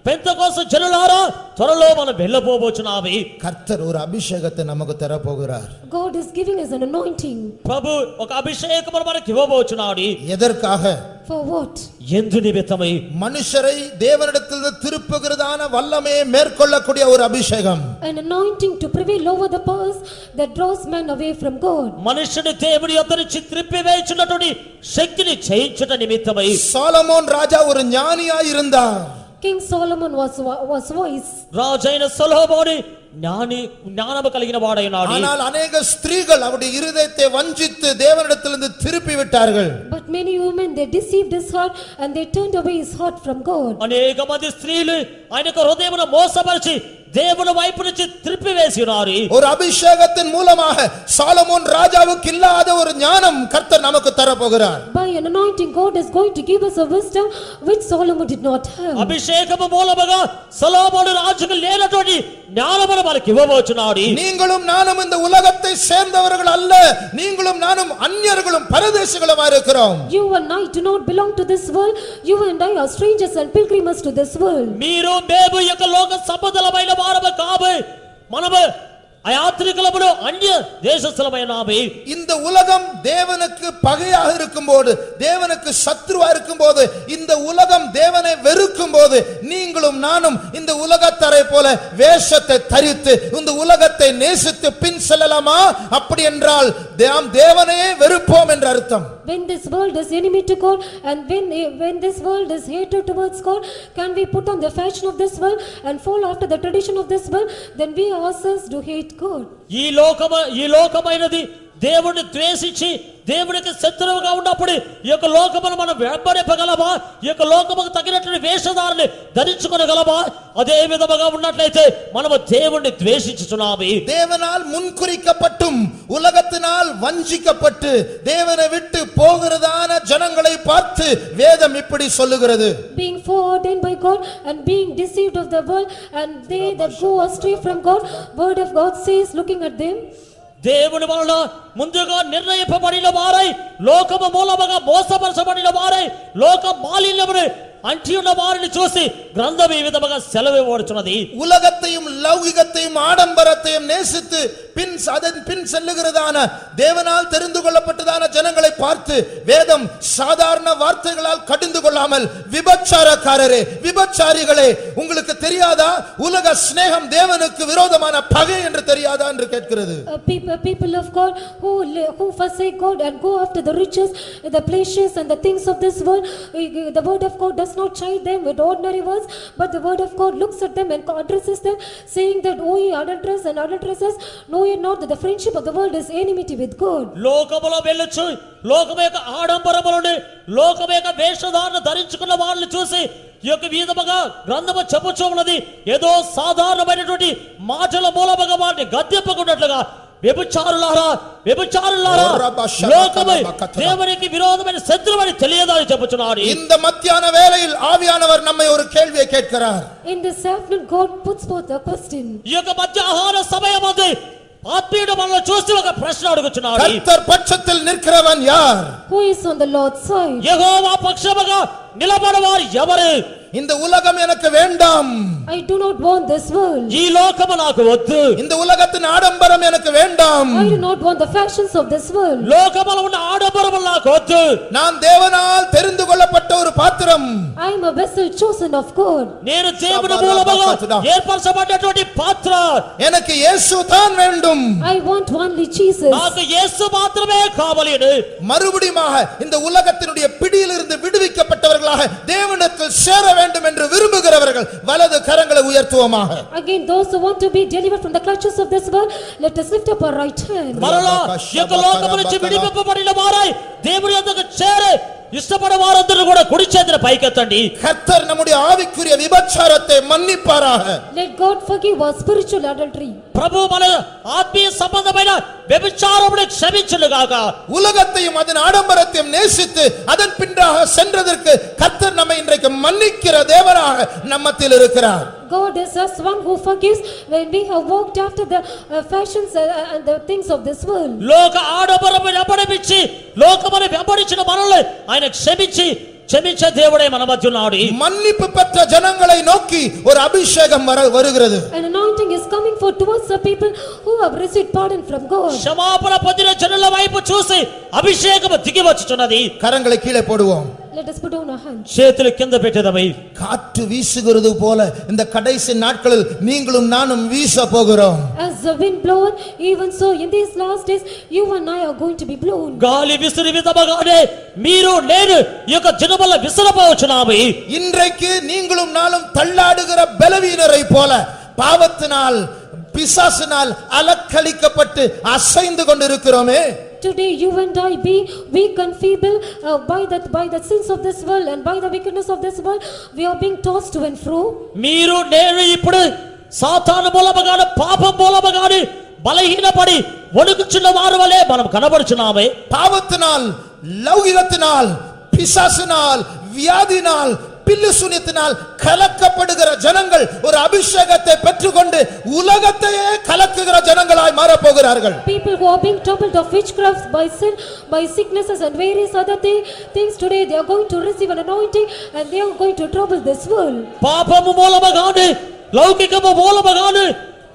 Pentecost జనులారా త్వరలో మనం వెళ్ళబోబోచున్నాము. கர்த்தர் ஒரு அபிஷேகத்தை நமக்கு தரப்போகிறார். God is giving us an anointing. ప్రభు ఒక అభిషేకమును మనకి ఇవ్వబోచున్నాడు. எதற்காக? For what? ఎందు నిమిత్తమై? மனுஷரை தேவனிடத்தில் திருப்புகிறதான வல்லமையை மேற்கொள்ளக்கூடிய ஒரு அபிஷேகம். An anointing to prevail over the powers that draws man away from God. మనుషుని దేవుని యొద్ద నుంచి త్రిప్పివేయుచున్నటువంటి శక్తిని జయించుట నిమిత్తమై சாலமோன் ராஜா ஒரு ஞானியாய் இருந்தார். King Solomon was wise. రాజైన సొలొమోను జ్ఞానము కలిగిన వాడైనాడు. ஆனால் अनेक ஸ்திரீகள் அவருடைய இருதயத்தை வஞ்சித்து தேவனிடத்திலிருந்து திருப்பி விட்டார்கள். But many women they deceived his heart and they turned away his heart from God. అనేక మంది స్త్రీలు ఆయనకు హృదయమును మోసపరిచి దేవుని వైపు నుంచి త్రిప్పివేసినారు. ஒரு அபிஷேகத்தின் மூலமாக சாலமோன் ராஜாவுக்கு இல்லாத ஒரு ஞானம் கர்த்தர் நமக்கு தரப்போகிறார். By an anointing God is going to give us a wisdom which Solomon did not have. అభిషేకము మూలముగా సొలొమోను రాజుకు లేనటువంటి జ్ఞానమును మనకి ఇవ్వబోచున్నాడు. நீங்களும் நானும் இந்த உலகத்தை சேர்ந்தவர்கள் அல்ல, நீங்களும் நானும் அந்நியர்களும் பரதேசிகளுமா இருக்கிறோம். You and I do not belong to this world. You and I are strangers and pilgrims to this world. మీరు మేము యొక్క లోక సంబంధమైన వారము కాము, మనము అయాత్రికులమును అన్య దేశస్థులమైనాము. இந்த உலகம் தேவனுக்கு பகையாக இருக்கும்போது, தேவனுக்கு சத்ருவா இருக்கும்போது, இந்த உலகம் தேவனை வெறுக்கும்போது, நீங்களும் நானும் இந்த உலகத்தரை போல வேஷத்தை தரித்து இந்த உலகத்தை நேசித்து பின் செல்லலாமா? அப்படி என்றால் நாம் தேவனையே வெறுப்போம் என்ற அர்த்தம். When this world is enemy to God and when this world is hatred towards God, can we put on the fashion of this world and fall after the tradition of this world? Then we ourselves do hate God. ఈ లోకమైనది దేవుని ద్వేషించి దేవునికి శత్రువుగా ఉన్నప్పుడు ఈ యొక్క లోకమును మనం వెంబడింపగలమా? ఈ యొక్క లోకముకు తగినటువంటి వేషధారణని ధరించుకొనగలమా? అదే విధముగా ఉన్నట్లయితే మనము దేవుణ్ణి ద్వేషించుచున్నాము. தேவனால் முன்குறிக்கப்பட்டும் உலகத்தினால் வஞ்சிக்கப்பட்டு தேவனை விட்டு போகிறதான ஜனங்களை பார்த்து வேதம் இப்படி சொல்லுகிறது. Being foreordained by God and being deceived of the world and they that go astray from God, word of God says looking at them. దేవుని వలన ముందుగా నిర్ణయింపబడిన వారై లోకము మూలముగా మోసపరచబడిన వారై లోక మాలిన్యమును అంటి ఉన్న వారిని చూసి గ్రంథం ఈ విధముగా సెలవివ్వబడుచున్నది. உலகத்தையும் லௌகிகத்தையும் ஆடம்பரத்தையும் நேசித்து அதன் பின் செல்லுகிறதான தேவனால் தெரிந்து கொள்ளப்பட்டதான ஜனங்களை பார்த்து வேதம் சாதாரண வார்த்தைகளால் கடிந்து கொள்ளாமல் விபச்சாரக்காரரே, விபச்சாரிகளே, உங்களுக்கு தெரியாதா உலக சிநேகம் தேவனுக்கு விரோதமான பகை என்று தெரியாதா என்று கேட்கிறது. People of God who forsake God and go after the riches, the pleasures and the things of this world, the word of God does not chide them with ordinary words, but the word of God looks at them and addresses them, saying that, "O ye adulterers and adulteresses, know ye not that the friendship of the world is enmity with God?" లోకములో వెళ్ళొచ్చు, లోకము యొక్క ఆడంబరములను, లోకము యొక్క వేషధారణ ధరించుకున్న వాళ్ళని చూసి ఈ యొక్క విధముగా గ్రంథము చెప్పుచూ ఉన్నది. ఏదో సాధారణమైనటువంటి మాటల మూలముగా వారిని గద్దెంపకున్నట్లుగా వ్యభిచారులారా, వ్యభిచారులారా, లోకము దేవునికి విరోధమైన శత్రువని తెలియదా అని చెప్పుచున్నాడు. இந்த மத்தியான வேளையில் ஆவியானவர் நம்மை ஒரு கேள்வியை கேட்கிறார். In this afternoon God puts forth a question. ఈ యొక్క మధ్యాహ్న సమయమందు ఆత్మీయుడు మనల్ని చూసి ఒక ప్రశ్న అడుగుచున్నాడు. கர்த்தர் பட்சத்தில் நிற்கிறவன் யார்? Who is on the Lord's side? యెహోవా పక్షముగా నిలబడవారు ఎవరు? இந்த உலகம் எனக்கு வேண்டாம். I do not want this world. ఈ లోకము నాకు వద్దు. இந்த உலகத்தின் ஆடம்பரம் எனக்கு வேண்டாம். I do not want the fashions of this world. లోకములో ఉన్న ఆడంబరములు నాకు వద్దు. நான் தேவனால் தெரிந்து கொள்ளப்பட்ட ஒரு பாத்திரம். I am a vessel chosen of God. నేను దేవుని మూలముగా ఏర్పరచబడినటువంటి పాత్ర. எனக்கு இயேசு தான் வேண்டும். I want only Jesus. నాకు యేసు మాత్రమే కావాలి. மறுபடியுமாக இந்த உலகத்தினுடைய பிடியிலிருந்து விடுவிக்கப்பட்டவர்களாக தேவனிடத்தில் சேர வேண்டும் என்று விரும்புகிறவர்கள் வலது கரங்களை உயர்த்துவோமாக. Again, those who want to be delivered from the clutches of this world, let us lift up our right hand. మరలా ఈ యొక్క లోకము నుంచి విడిపింపబడిన వారై దేవుని యొద్దకు చేరే ఇష్టపడే వారందరూ కూడా కుడి చేతిని పైకెత్తండి. கர்த்தர் நம்முடைய ஆவிக்குரிய விபச்சாரத்தை மன்னிப்பாராக. Let God forgive our spiritual adultery. ప్రభు మన ఆత్మీయ సంబంధమైన వ్యభిచారమును క్షమించునుగాక. உலகத்தையும் அதன் ஆடம்பரத்தையும் நேசித்து அதன் பின்றாக சென்றதற்கு கர்த்தர் நம்மை இன்றைக்கு மன்னிக்கிற தேவனாக நம்மத்தில் இருக்கிறார். God is us one who forgives when we have walked after the fashions and the things of this world. లోక ఆడంబరమును వెంబడించి లోకమును వెంబడించిన మనల్ని ఆయన క్షమించి క్షమించే దేవుడే మన మధ్య ఉన్నాడు. மன்னிப்பு பெற்ற ஜனங்களை நோக்கி ஒரு அபிஷேகம் வருகிறது. An anointing is coming for towards the people who have received pardon from God. క్షమాపణ పొందిన జనుల వైపు చూసి అభిషేకము దిగి వచ్చుచున్నది. கரங்களை கீழே போடுவோம். Let us put down our hands. చేతులు కింద పెట్టేదమై காற்று வீசுகிறது போல இந்த கடைசி நாட்களில் நீங்களும் நானும் வீச போகிறோம். As the wind blown, even so in these last days you and I are going to be blown. గాలి విసిరి విధముగానే మీరు నేను ఈ యొక్క జనముల విసరపోవచ్చున్నాము. இன்றைக்கு நீங்களும் நானும் தள்ளாடுகிற பலவீனரை போல பாவத்தினால் பிசாசினால் அலக்களிக்கப்பட்டு அசைந்து கொண்டிருக்கிறோமே. Today you and I be weak and feeble by the sins of this world and by the wickedness of this world. We are being tossed to and fro. మీరు నేను ఇప్పుడు సాతాను మూలముగాను పాపం మూలముగాను బలహీనపడి వణుకుచున్న వారి వలె మనం కనబడుచున్నామే. பாவத்தினால் லௌகிகத்தினால் பிசாசினால் வியாதினால் பில்லுசுனியத்தினால் கலக்கப்படுகிற ஜனங்கள் ஒரு அபிஷேகத்தை பெற்றுக்கொண்டு உலகத்தையே கலக்குகிற ஜனங்களாய் மாறப் போகிறார்கள். People who are being troubled of witchcrafts by sin, by sicknesses and various other things, today they are going to receive an anointing and they are going to trouble this world. పాపము మూలముగాను లౌకికము మూలముగాను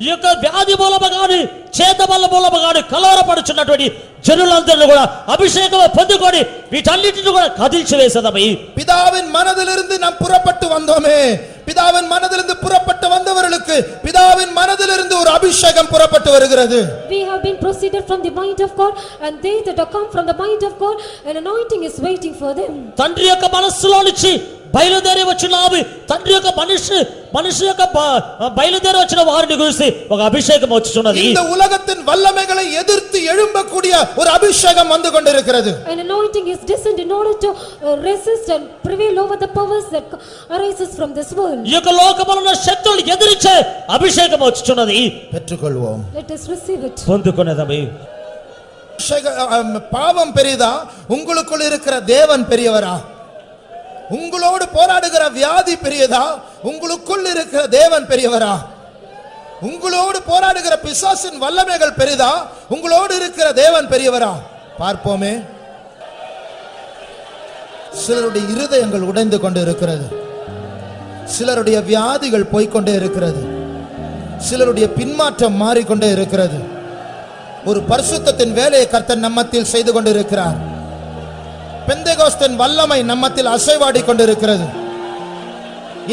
ఈ యొక్క వ్యాధి మూలముగాను చేతబల్ల మూలముగాను కలవరపడుచున్నటువంటి జనులందరూ కూడా అభిషేకం పొందుకొని వీటన్నిటిని కూడా కదిల్చి వేసేదమై. பிதாவின் மனதிலிருந்து நாம் புறப்பட்டு வந்தோமே, பிதாவின் மனதிலிருந்து புறப்பட்டு வந்தவர்களுக்கு பிதாவின் மனதிலிருந்து ஒரு அபிஷேகம் புறப்பட்டு வருகிறது. We have been proceeded from the mind of God and they that are come from the mind of God, an anointing is waiting for them. తండ్రి యొక్క మనస్సులో నుంచి బయలుదేరి వచ్చినాము. తండ్రి యొక్క మనిషి యొక్క బయలుదేరి వచ్చిన వారిని గురించి ఒక అభిషేకం వచ్చుచున్నది. இந்த உலகத்தின் வல்லமைகளை எதிர்த்து எழும்பக்கூடிய ஒரு அபிஷேகம் வந்து கொண்டிருக்கிறது. An anointing is descended in order to resist and prevail over the powers that arises from this world. ఈ యొక్క లోకములో శక్తులు ఎదిరించే అభిషేకం వచ్చుచున్నది. பெற்றுக்கொள்வோம். Let us receive it. పొందుకునేదమై. பாவம் பெரியதா, உங்களுக்குள் இருக்கிற தேவன் பெரியவரா? உங்களோடு போராடுகிற வியாதி பெரியதா, உங்களுக்குள் இருக்கிற தேவன் பெரியவரா? உங்களோடு போராடுகிற பிசாசின் வல்லமைகள் பெரிதா, உங்களோடு இருக்கிற தேவன் பெரியவரா? பார்ப்போமே. சிலருடைய இருதயங்கள் உடைந்து கொண்டு இருக்கிறது, சிலருடைய வியாதிகள் போய்க்கொண்டே இருக்கிறது, சிலருடைய பின்மாற்றம் மாறிக்கொண்டே இருக்கிறது. ஒரு பரிசுத்தத்தின் வேலையை கர்த்தர் நம்மத்தில் செய்து கொண்டிருக்கிறார். பெந்தெகோஸ்தின் வல்லமை நம்மத்தில் அசைவாடி கொண்டிருக்கிறது.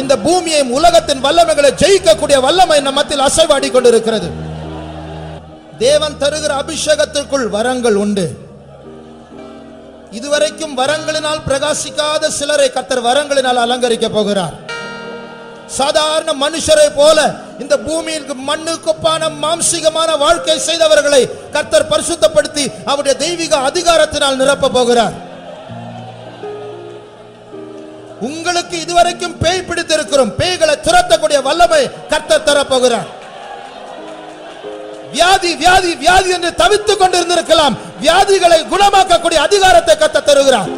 இந்த பூமியை உலகத்தின் வல்லமைகளை ஜெயிக்கக்கூடிய வல்லமை நம்மத்தில் அசைவாடி கொண்டிருக்கிறது. தேவன் தருகிற அபிஷேகத்திற்குள் வரங்கள் உண்டு. இதுவரைக்கும் வரங்களினால் பிரகாசிக்காத சிலரை கர்த்தர் வரங்களினால் அலங்கரிக்க போகிறார். சாதாரண மனுஷரை போல இந்த பூமியில் மண்ணுக்குப்பான மாம்சீகமான வாழ்க்கை செய்தவர்களை கர்த்தர் பரிசுத்தப்படுத்தி அவருடைய தெய்வீக அதிகாரத்தினால் நிரப்ப போகிறார். உங்களுக்கு இதுவரைக்கும் பேய் பிடித்திருக்கிறோம், பேய்களை துரத்தக்கூடிய வல்லமை கர்த்தர் தரப்போகிறார். வியாதி வியாதி வியாதி என்று தவித்துக் கொண்டிருந்திருக்கலாம், வியாதிகளை குணமாக்கக்கூடிய அதிகாரத்தை கர்த்தர் தருகிறார்.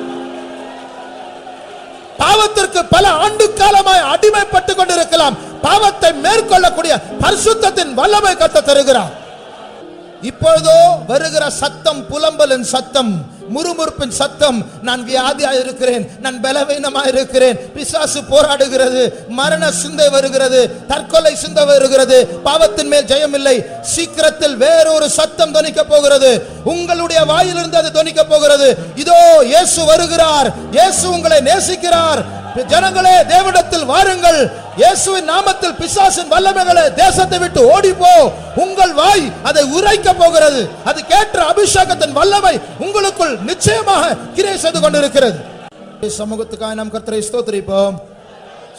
பாவத்திற்கு பல ஆண்டு காலமாய் அடிமைப்பட்டு கொண்டிருக்கலாம், பாவத்தை மேற்கொள்ளக்கூடிய பரிசுத்தத்தின் வல்லமை கர்த்தர் தருகிறார். இப்பொழுதோ வருகிற சத்தம் புலம்பலின் சத்தம், முறுமுறுப்பின் சத்தம். நான் வியாதியாக இருக்கிறேன், நான் பலவீனமாக இருக்கிறேன், பிசாசு போராடுகிறது, மரண சிந்தை வருகிறது, தற்கொலை சிந்தை வருகிறது, பாவத்தின் மேல் ஜெயம் இல்லை. சீக்கிரத்தில் வேறொரு சத்தம் தொனிக்க போகிறது, உங்களுடைய வாயிலிருந்து அது தொனிக்க போகிறது. இதோ இயேசு வருகிறார், இயேசு உங்களை நேசிக்கிறார். ஜனங்களே, தேவனிடத்தில் வாருங்கள். இயேசுவின் நாமத்தில் பிசாசின் வல்லமைகளை தேசத்தை விட்டு ஓடிப்போ. உங்கள் வாய் அதை உரைக்க போகிறது. அது கேட்ட அபிஷேகத்தின் வல்லமை உங்களுக்குள் நிச்சயமாக கிரியை செய்து கொண்டிருக்கிறது. சமூகத்துக்காக நாம் கர்த்தரை ஸ்தோத்திரிப்போம்.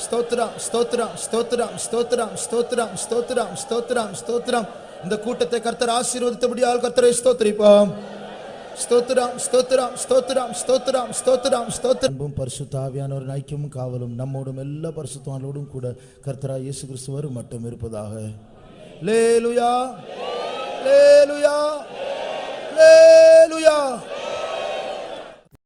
ஸ்தோத்திரம் ஸ்தோத்திரம் ஸ்தோத்திரம் ஸ்தோத்திரம் ஸ்தோத்திரம் ஸ்தோத்திரம் ஸ்தோத்திரம் ஸ்தோத்திரம். இந்த கூட்டத்தை கர்த்தர் ஆசீர்வதித்தபடியால் கர்த்தரை ஸ்தோத்திரிப்போம். ஸ்தோத்திரம் ஸ்தோத்திரம் ஸ்தோத்திரம் ஸ்தோத்திரம் ஸ்தோத்திரம் ஸ்தோத்திரம். பரிசுத்த ஆவியானவரின் ஐக்கியமும் காவலும் நம்மோடும் எல்லா பரிசுத்தவான்களோடும் கூட கர்த்தராகிய இயேசு கிறிஸ்து வரும் மட்டும் இருப்பதாக. அல்லேலூயா அல்லேலூயா.